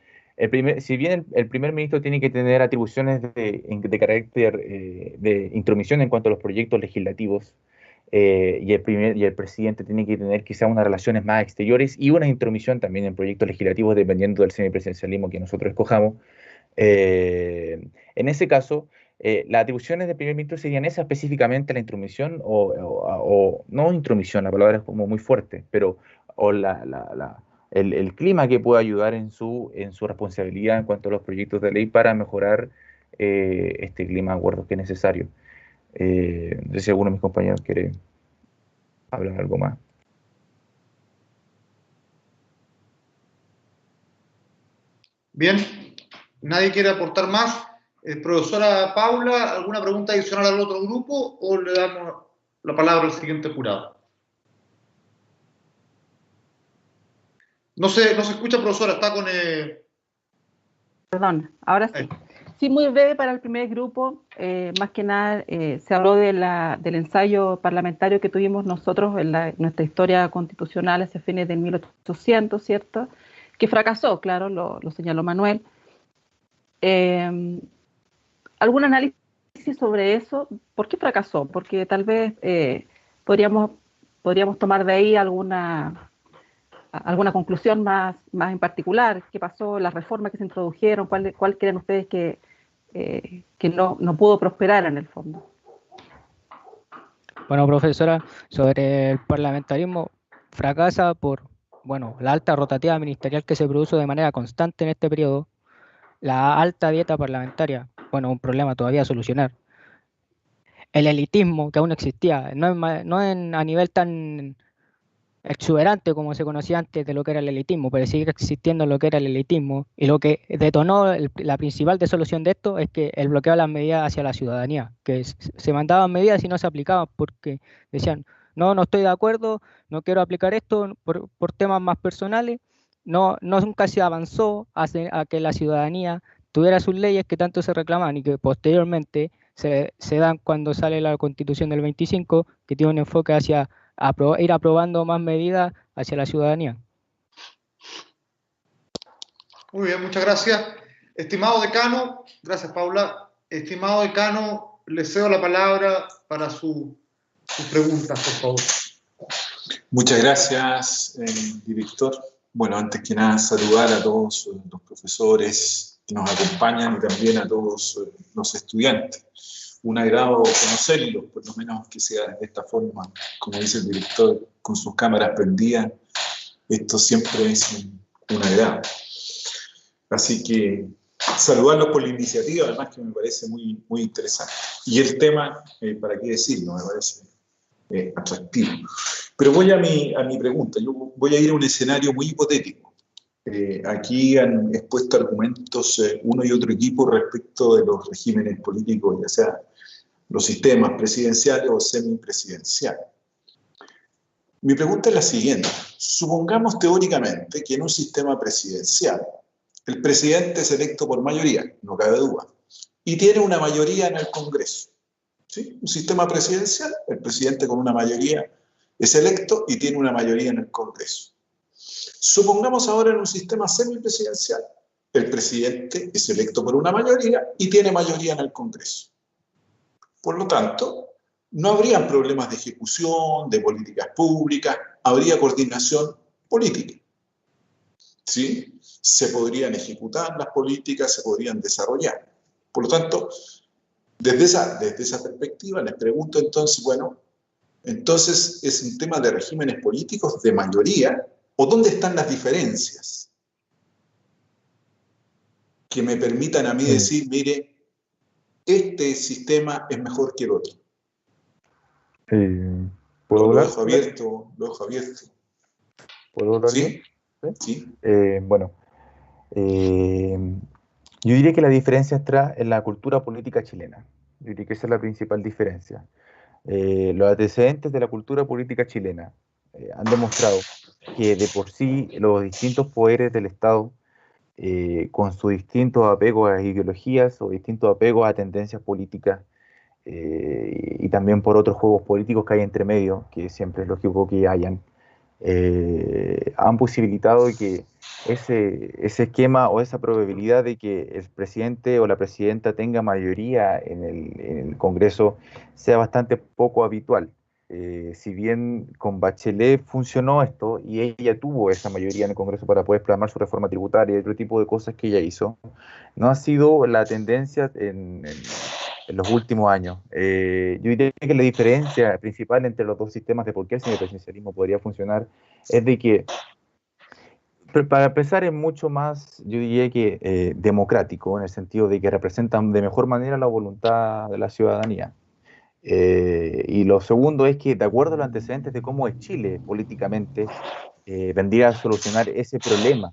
si bien el primer ministro tiene que tener atribuciones de carácter de intromisión en cuanto a los proyectos legislativos, y el presidente tiene que tener quizá unas relaciones más exteriores y una intromisión también en proyectos legislativos dependiendo del semipresidencialismo que nosotros escojamos. En ese caso, las atribuciones del primer ministro serían esas específicamente, la intromisión o no intromisión, la palabra es como muy fuerte, pero el clima que pueda ayudar en su responsabilidad en cuanto a los proyectos de ley para mejorar este clima de acuerdos que es necesario. No sé si alguno de mis compañeros quiere hablar algo más. Bien, ¿nadie quiere aportar más? Profesora Paula, ¿alguna pregunta adicional al otro grupo o le damos la palabra al siguiente jurado? No se escucha, profesora, está con... Perdón, ahora sí. Sí, muy breve para el primer grupo. Más que nada, se habló del ensayo parlamentario que tuvimos nosotros en nuestra historia constitucional hacia fines del 1800, ¿cierto? Que fracasó, claro, lo señaló Manuel. ¿Algún análisis sobre eso? ¿Por qué fracasó? Porque tal vez podríamos tomar de ahí alguna conclusión más en particular. ¿Qué pasó? ¿Las reformas que se introdujeron? ¿Cuál creen ustedes que no pudo prosperar en el fondo? Bueno, profesora, sobre el parlamentarismo, fracasa por, bueno, la alta rotativa ministerial que se produjo de manera constante en este periodo, la alta dieta parlamentaria, bueno, un problema todavía a solucionar, el elitismo que aún existía, no a nivel tan exuberante como se conocía antes de lo que era el elitismo, pero sigue existiendo lo que era el elitismo, y lo que detonó la principal desolución de esto es que el bloqueo de las medidas hacia la ciudadanía, que se mandaban medidas y no se aplicaban porque decían, no estoy de acuerdo, no quiero aplicar esto por temas más personales. Nunca se avanzó a que la ciudadanía tuviera sus leyes que tanto se reclamaban y que posteriormente se dan cuando sale la Constitución del 25, que tiene un enfoque hacia ir aprobando más medidas hacia la ciudadanía. Muy bien, muchas gracias. Estimado decano, gracias Paula. Estimado decano, le cedo la palabra para sus preguntas, por favor. Muchas gracias, director. Bueno, antes que nada, saludar a todos los profesores que nos acompañan y también a todos los estudiantes. Un agrado conocerlos, por lo menos que sea de esta forma, como dice el director, con sus cámaras prendidas. Esto siempre es un agrado. Así que saludarlos por la iniciativa, además que me parece muy interesante. Y el tema, para qué decirlo, me parece atractivo. Pero voy a mi pregunta. Yo voy a ir a un escenario muy hipotético. Aquí han expuesto argumentos uno y otro equipo respecto de los regímenes políticos, ya sea los sistemas presidenciales o semipresidenciales. Mi pregunta es la siguiente. Supongamos teóricamente que en un sistema presidencial el presidente es electo por mayoría, no cabe duda, y tiene una mayoría en el Congreso. ¿Sí? Un sistema presidencial, el presidente con una mayoría es electo y tiene una mayoría en el Congreso. Supongamos ahora en un sistema semipresidencial, el presidente es electo por una mayoría y tiene mayoría en el Congreso. Por lo tanto, no habrían problemas de ejecución, de políticas públicas, habría coordinación política. ¿Sí? Se podrían ejecutar las políticas, se podrían desarrollar. Por lo tanto, desde esa perspectiva les pregunto entonces, bueno, entonces ¿es un tema de regímenes políticos de mayoría o dónde están las diferencias que me permitan a mí decir, mire, este sistema es mejor que el otro? ¿Puedo hablar? Lo dejo abierto. ¿Puedo hablar? ¿Sí? ¿Sí? Bueno, yo diría que la diferencia está en la cultura política chilena. Yo diría que esa es la principal diferencia. Los antecedentes de la cultura política chilena han demostrado que de por sí los distintos poderes del Estado, con sus distintos apegos a ideologías o distintos apegos a tendencias políticas, y también por otros juegos políticos que hay entre medio, que siempre es lógico que hayan, han posibilitado que ese esquema o esa probabilidad de que el presidente o la presidenta tenga mayoría en el Congreso sea bastante poco habitual. Si bien con Bachelet funcionó esto y ella tuvo esa mayoría en el Congreso para poder plasmar su reforma tributaria y otro tipo de cosas que ella hizo, no ha sido la tendencia en los últimos años. Yo diría que la diferencia principal entre los dos sistemas de por qué el semipresidencialismo podría funcionar es de que, para empezar, es mucho más, yo diría que democrático, en el sentido de que representan de mejor manera la voluntad de la ciudadanía. Y lo segundo es que, de acuerdo a los antecedentes de cómo es Chile políticamente, vendría a solucionar ese problema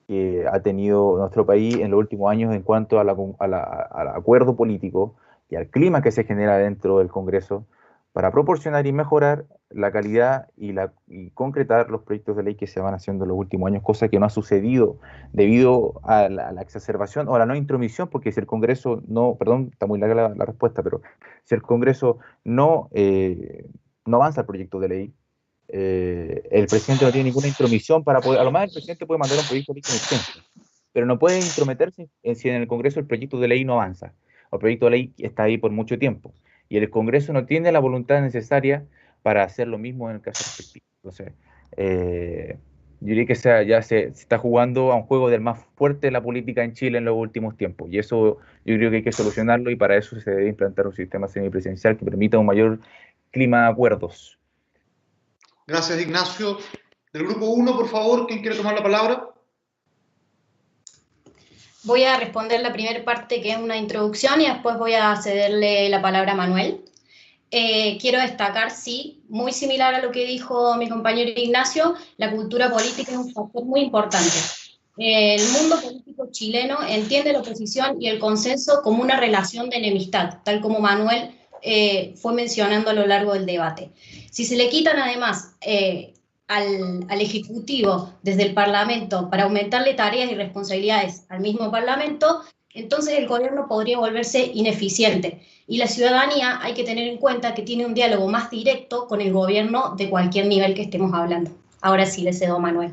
que ha tenido nuestro país en los últimos años en cuanto a al acuerdo político y al clima que se genera dentro del Congreso para proporcionar y mejorar la calidad y concretar los proyectos de ley que se van haciendo en los últimos años, cosa que no ha sucedido debido a la exacerbación o a la no intromisión, porque si el Congreso no, perdón, está muy larga la respuesta, pero si el Congreso no avanza el proyecto de ley, el presidente no tiene ninguna intromisión para poder, a lo más el presidente puede mandar un proyecto de ley con urgencia, pero no puede intrometerse si en el Congreso el proyecto de ley no avanza, o el proyecto de ley está ahí por mucho tiempo, y el Congreso no tiene la voluntad necesaria para hacer lo mismo en el caso respectivo. Entonces, yo diría que ya se está jugando a un juego del más fuerte de la política en Chile en los últimos tiempos, y eso yo creo que hay que solucionarlo, y para eso se debe implantar un sistema semipresidencial que permita un mayor clima de acuerdos. Gracias, Ignacio. Del grupo 1, por favor, ¿quién quiere tomar la palabra? Voy a responder la primera parte, que es una introducción, y después voy a cederle la palabra a Manuel. Quiero destacar, sí, muy similar a lo que dijo mi compañero Ignacio, la cultura política es un factor muy importante. El mundo político chileno entiende la oposición y el consenso como una relación de enemistad, tal como Manuel fue mencionando a lo largo del debate. Si se le quitan además al Ejecutivo desde el Parlamento para aumentarle tareas y responsabilidades al mismo Parlamento, entonces el gobierno podría volverse ineficiente. Y la ciudadanía hay que tener en cuenta que tiene un diálogo más directo con el gobierno de cualquier nivel que estemos hablando. Ahora sí le cedo a Manuel.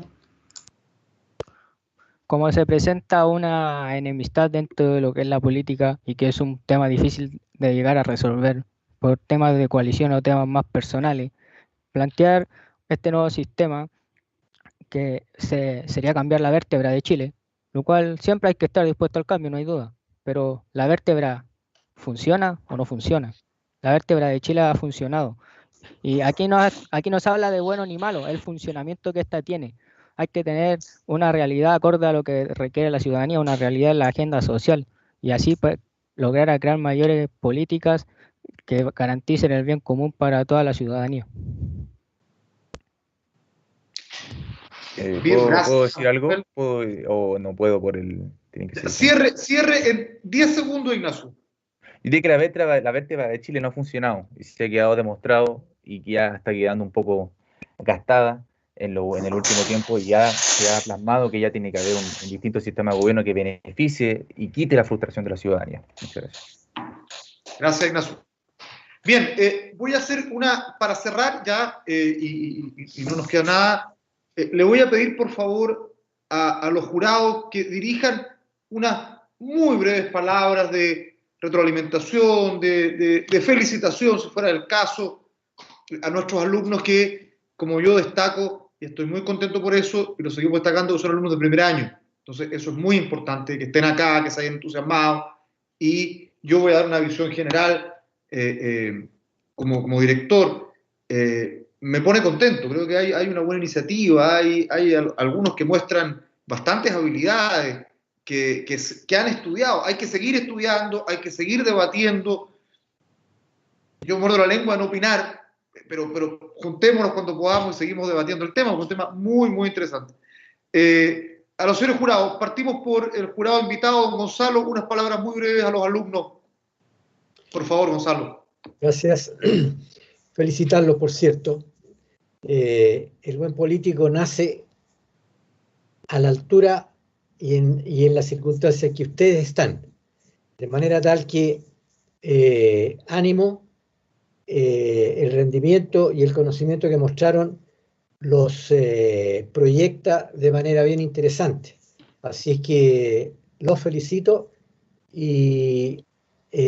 Como se presenta una enemistad dentro de lo que es la política y que es un tema difícil de llegar a resolver por temas de coalición o temas más personales, plantear este nuevo sistema que sería cambiar la vértebra de Chile, lo cual siempre hay que estar dispuesto al cambio, no hay duda, pero la vértebra ¿funciona o no funciona? La vértebra de Chile ha funcionado y aquí no se habla de bueno ni malo, el funcionamiento que ésta tiene. Hay que tener una realidad acorde a lo que requiere la ciudadanía, una realidad en la agenda social, y así pues, lograr crear mayores políticas que garanticen el bien común para toda la ciudadanía. ¿Puedo decir algo? ¿O no puedo por el...? Tiene que ser cierre en 10 segundos, Ignacio. Yo diría que la vértebra de Chile no ha funcionado y se ha quedado demostrado y que ya está quedando un poco gastada en el último tiempo, y ya se ha plasmado que ya tiene que haber un distinto sistema de gobierno que beneficie y quite la frustración de la ciudadanía. Muchas gracias. Gracias, Ignacio. Bien, voy a hacer para cerrar ya, y no nos queda nada, le voy a pedir por favor a los jurados que dirijan unas muy breves palabras de retroalimentación, de felicitación, si fuera el caso, a nuestros alumnos que, como yo destaco, y estoy muy contento por eso, y lo seguimos destacando, que son alumnos de primer año. Entonces, eso es muy importante, que estén acá, que se hayan entusiasmado, y yo voy a dar una visión general como director. Me pone contento, creo que hay una buena iniciativa, hay algunos que muestran bastantes habilidades, que han estudiado. Hay que seguir estudiando, hay que seguir debatiendo. Yo muerdo la lengua de no opinar, pero juntémonos cuando podamos y seguimos debatiendo el tema, es un tema muy, muy interesante. A los señores jurados, partimos por el jurado invitado, don Gonzalo, unas palabras muy breves a los alumnos. Por favor, Gonzalo. Gracias. Felicitarlos, por cierto. El buen político nace a la altura y en las circunstancias que ustedes están, de manera tal que ánimo, el rendimiento y el conocimiento que mostraron los proyecta de manera bien interesante. Así es que los felicito y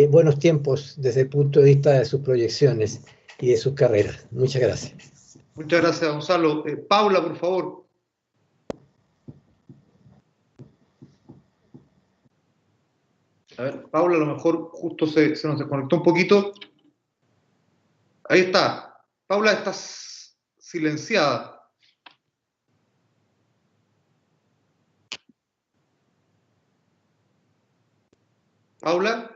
buenos tiempos desde el punto de vista de sus proyecciones y de sus carreras. Muchas gracias. Muchas gracias, Gonzalo. Paula, por favor. A ver, Paula, a lo mejor justo se nos desconectó un poquito. Ahí está. Paula, estás silenciada. Paula.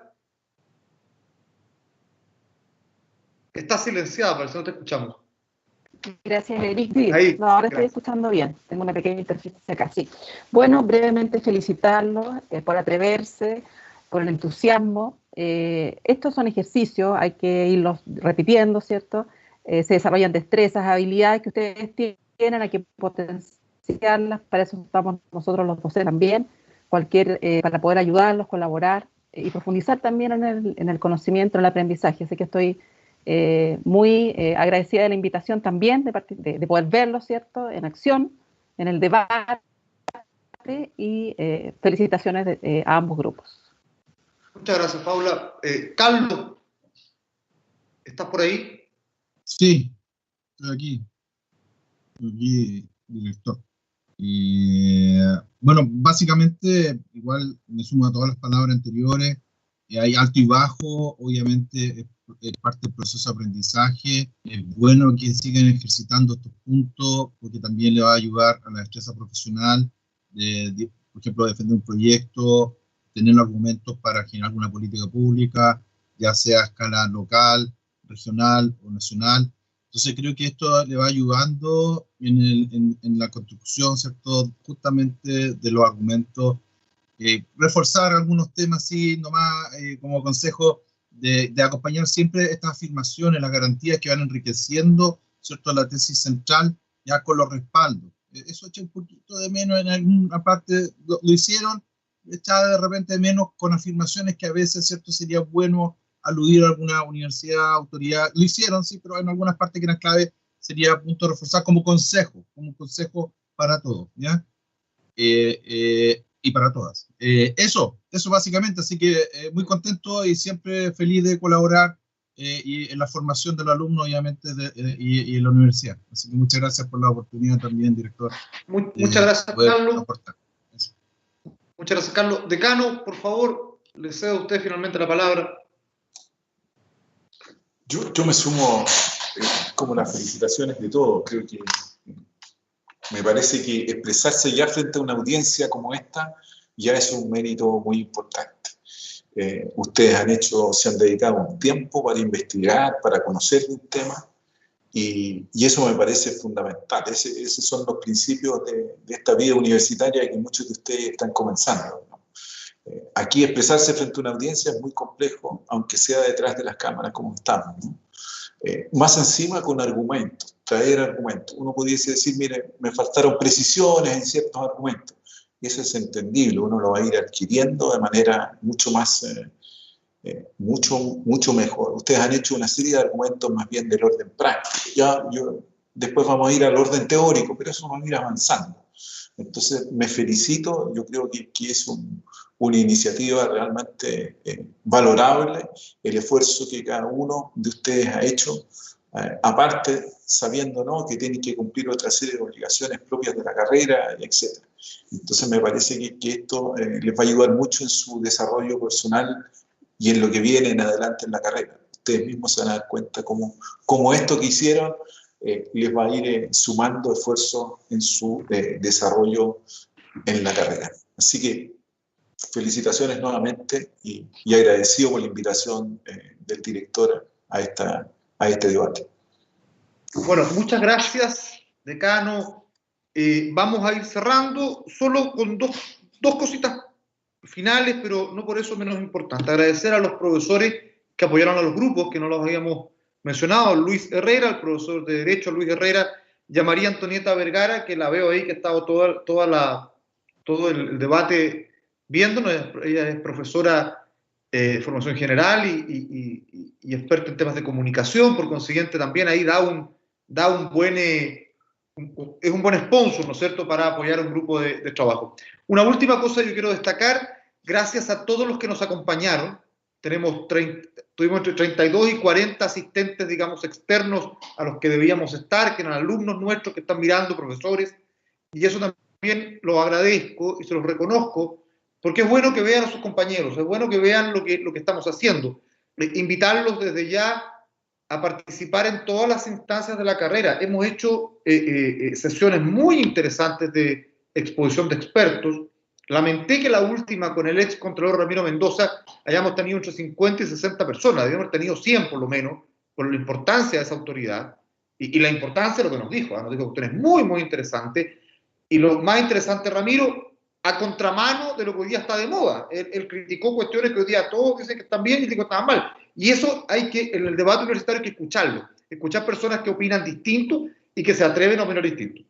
Está silenciada, parece que no te escuchamos. Gracias, Eric. Sí, Ahí, no, ahora gracias. estoy escuchando bien. Tengo una pequeña interferencia acá, sí. Bueno, brevemente felicitarlos por atreverse, por el entusiasmo. Estos son ejercicios, hay que irlos repitiendo, ¿cierto? Se desarrollan destrezas, habilidades que ustedes tienen, hay que potenciarlas. Para eso estamos nosotros los docentes también, para poder ayudarlos, colaborar y profundizar también en el conocimiento, en el aprendizaje. Así que estoy muy agradecida de la invitación también, de poder verlo, ¿cierto?, en acción, en el debate, y felicitaciones a ambos grupos. Muchas gracias, Paula. Carlos, ¿estás por ahí? Sí, estoy aquí. Estoy aquí, director. Bueno, básicamente, igual me sumo a todas las palabras anteriores. Hay alto y bajo, obviamente es parte del proceso de aprendizaje. Es bueno que sigan ejercitando estos puntos porque también le va a ayudar a la destreza profesional, por ejemplo, defender un proyecto, tener argumentos para generar alguna política pública, ya sea a escala local, regional o nacional. Entonces creo que esto le va ayudando en la construcción, ¿cierto?, justamente de los argumentos. Reforzar algunos temas, sí, nomás como consejo de acompañar siempre estas afirmaciones, las garantías que van enriqueciendo, ¿cierto?, la tesis central, ya con los respaldos. Eso echa un poquito de menos en alguna parte, lo hicieron, echa de repente de menos con afirmaciones que a veces, ¿cierto?, sería bueno aludir a alguna universidad, autoridad. Lo hicieron, sí, pero en algunas partes que eran clave sería a punto de reforzar como consejo para todos, ¿ya? Y para todas. Eso básicamente, así que muy contento y siempre feliz de colaborar y en la formación de los alumnos, obviamente, y en la universidad. Así que muchas gracias por la oportunidad también, director. Muchas gracias, Carlos. Aportar. Muchas gracias, Carlos. Decano, por favor, le cedo a usted finalmente la palabra. Yo me sumo como las felicitaciones de todos. Creo que me parece que expresarse ya frente a una audiencia como esta ya es un mérito muy importante. Ustedes se han dedicado un tiempo para investigar, para conocer un tema, y eso me parece fundamental. Esos son los principios de esta vida universitaria que muchos de ustedes están comenzando, ¿no? Aquí expresarse frente a una audiencia es muy complejo, aunque sea detrás de las cámaras como estamos, ¿no? Más encima con argumentos, traer argumentos. Uno pudiese decir, mire, me faltaron precisiones en ciertos argumentos. Y eso es entendible, uno lo va a ir adquiriendo de manera mucho más, mucho mejor. Ustedes han hecho una serie de argumentos más bien del orden práctico. Después vamos a ir al orden teórico, pero eso vamos a ir avanzando. Entonces, me felicito, yo creo que es una iniciativa realmente valorable, el esfuerzo que cada uno de ustedes ha hecho, aparte sabiendo, ¿no?, que tienen que cumplir otra serie de obligaciones propias de la carrera, etc. Entonces me parece que esto les va a ayudar mucho en su desarrollo personal y en lo que viene en adelante en la carrera. Ustedes mismos se van a dar cuenta cómo esto que hicieron les va a ir sumando esfuerzo en su desarrollo en la carrera. Así que felicitaciones nuevamente y agradecido por la invitación del director a este debate. Bueno, muchas gracias, decano. Vamos a ir cerrando solo con dos cositas finales, pero no por eso menos importante. Agradecer a los profesores que apoyaron a los grupos, que no los habíamos mencionado, Luis Herrera, el profesor de Derecho Luis Herrera, y a María Antonieta Vergara, que la veo ahí, que ha estado todo el debate viéndonos. Ella es profesora de formación general y experta en temas de comunicación, por consiguiente también ahí es un buen sponsor, ¿no es cierto?, para apoyar un grupo de trabajo. Una última cosa yo quiero destacar, gracias a todos los que nos acompañaron. Tuvimos entre 32 y 40 asistentes, digamos, externos a los que debíamos estar, que eran alumnos nuestros que están mirando, profesores, y eso también lo agradezco y se los reconozco, porque es bueno que vean a sus compañeros, es bueno que vean lo que estamos haciendo. Invitarlos desde ya a participar en todas las instancias de la carrera. Hemos hecho sesiones muy interesantes de exposición de expertos. Lamenté que la última, con el ex contralor Ramiro Mendoza, hayamos tenido entre 50 y 60 personas, debíamos haber tenido 100 por lo menos, por la importancia de esa autoridad y la importancia de lo que nos dijo. Nos dijo cuestiones muy, muy interesantes. Y lo más interesante, Ramiro, a contramano de lo que hoy día está de moda. Él criticó cuestiones que hoy día todos dicen que están bien y que están mal. Y eso hay que, en el debate universitario, hay que escucharlo. Escuchar personas que opinan distinto y que se atreven a opinar distinto.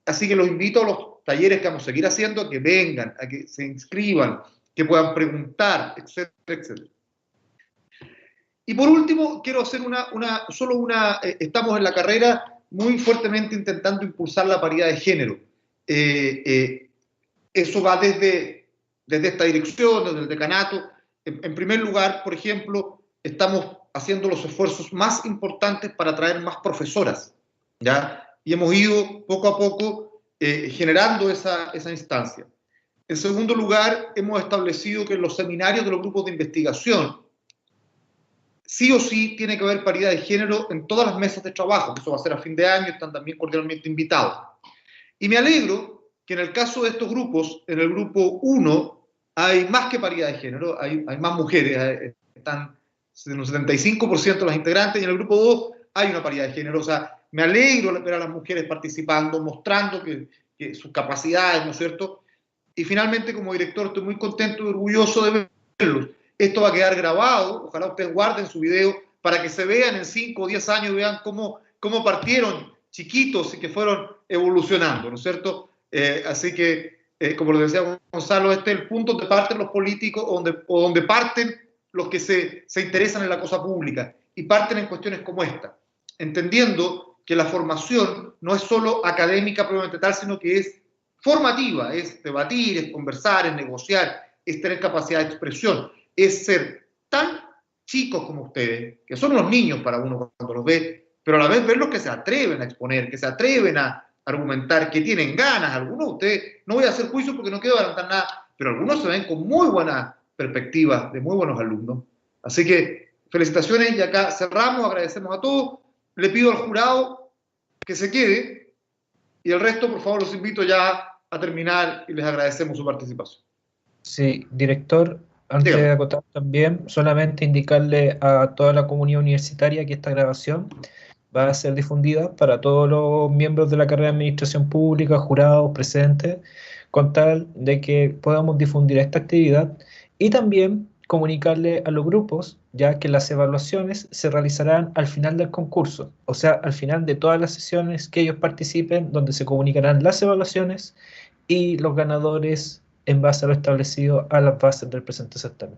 Así que los invito a los talleres que vamos a seguir haciendo, a que vengan, a que se inscriban, que puedan preguntar, etcétera, etcétera. Y por último, quiero hacer estamos en la carrera muy fuertemente intentando impulsar la paridad de género. Eso va desde esta dirección, desde el decanato. En primer lugar, por ejemplo, estamos haciendo los esfuerzos más importantes para atraer más profesoras, ¿ya? Y hemos ido poco a poco generando esa instancia. En segundo lugar, hemos establecido que en los seminarios de los grupos de investigación, sí o sí tiene que haber paridad de género en todas las mesas de trabajo, que eso va a ser a fin de año, están también cordialmente invitados. Y me alegro que en el caso de estos grupos, en el grupo 1, hay más que paridad de género, hay más mujeres, están en un 75% de las integrantes, y en el grupo 2 hay una paridad de género. O sea, me alegro ver a las mujeres participando, mostrando que sus capacidades, ¿no es cierto? Y finalmente, como director, estoy muy contento y orgulloso de verlos. Esto va a quedar grabado, ojalá ustedes guarden su video para que se vean en 5 o 10 años, vean cómo partieron chiquitos y que fueron evolucionando, ¿no es cierto? Así que, como lo decía Gonzalo, este es el punto donde parten los políticos o donde parten los que se interesan en la cosa pública y parten en cuestiones como esta, entendiendo que la formación no es solo académica propiamente tal, sino que es formativa, es debatir, es conversar, es negociar, es tener capacidad de expresión, es ser tan chicos como ustedes, que son unos niños para uno cuando los ve, pero a la vez verlos que se atreven a exponer, que se atreven a argumentar, que tienen ganas. Algunos de ustedes, no voy a hacer juicio porque no quiero adelantar nada, pero algunos se ven con muy buena perspectiva, de muy buenos alumnos. Así que felicitaciones y acá cerramos, agradecemos a todos, le pido al jurado que se quede y el resto, por favor, los invito ya a terminar y les agradecemos su participación. Sí, director, antes de acotar también, solamente indicarle a toda la comunidad universitaria que esta grabación va a ser difundida para todos los miembros de la carrera de Administración Pública, jurados, presentes, con tal de que podamos difundir esta actividad y también comunicarle a los grupos, ya que las evaluaciones se realizarán al final del concurso, o sea, al final de todas las sesiones que ellos participen, donde se comunicarán las evaluaciones y los ganadores en base a lo establecido a las bases del presente certamen.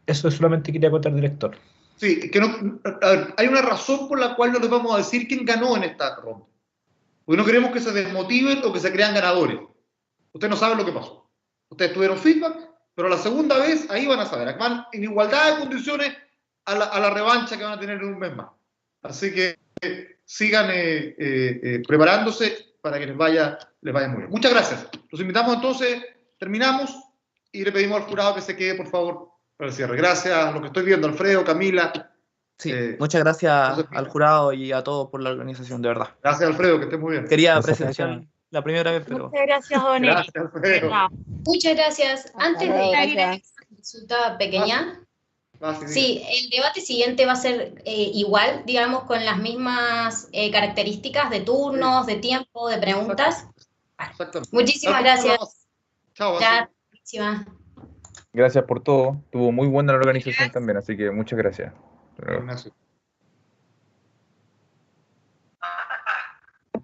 Eso solamente quería contar, director. Sí, que no, a ver, hay una razón por la cual no les vamos a decir quién ganó en esta ronda. Porque no queremos que se desmotiven o que se crean ganadores. Ustedes no saben lo que pasó. Ustedes tuvieron feedback, pero la segunda vez ahí van a saber. Van en igualdad de condiciones a la revancha que van a tener en un mes más. Así que sigan preparándose para que les vaya muy bien. Muchas gracias. Los invitamos entonces, terminamos y le pedimos al jurado que se quede, por favor, para el cierre. Gracias a lo que estoy viendo, Alfredo, Camila. Sí, muchas gracias al jurado y a todos por la organización, de verdad. Gracias, Alfredo, que esté muy bien. Quería presenciar la primera vez, pero... Muchas gracias, Don Eric. Gracias, Alfredo. Muchas gracias. Antes de ir a una consulta pequeña, sí, el debate siguiente va a ser igual, digamos, con las mismas características de turnos, de tiempo, de preguntas. Exactamente. Muchísimas gracias. Chao. Gracias por todo. Tuvo muy buena la organización también, así que muchas gracias. Ignacio.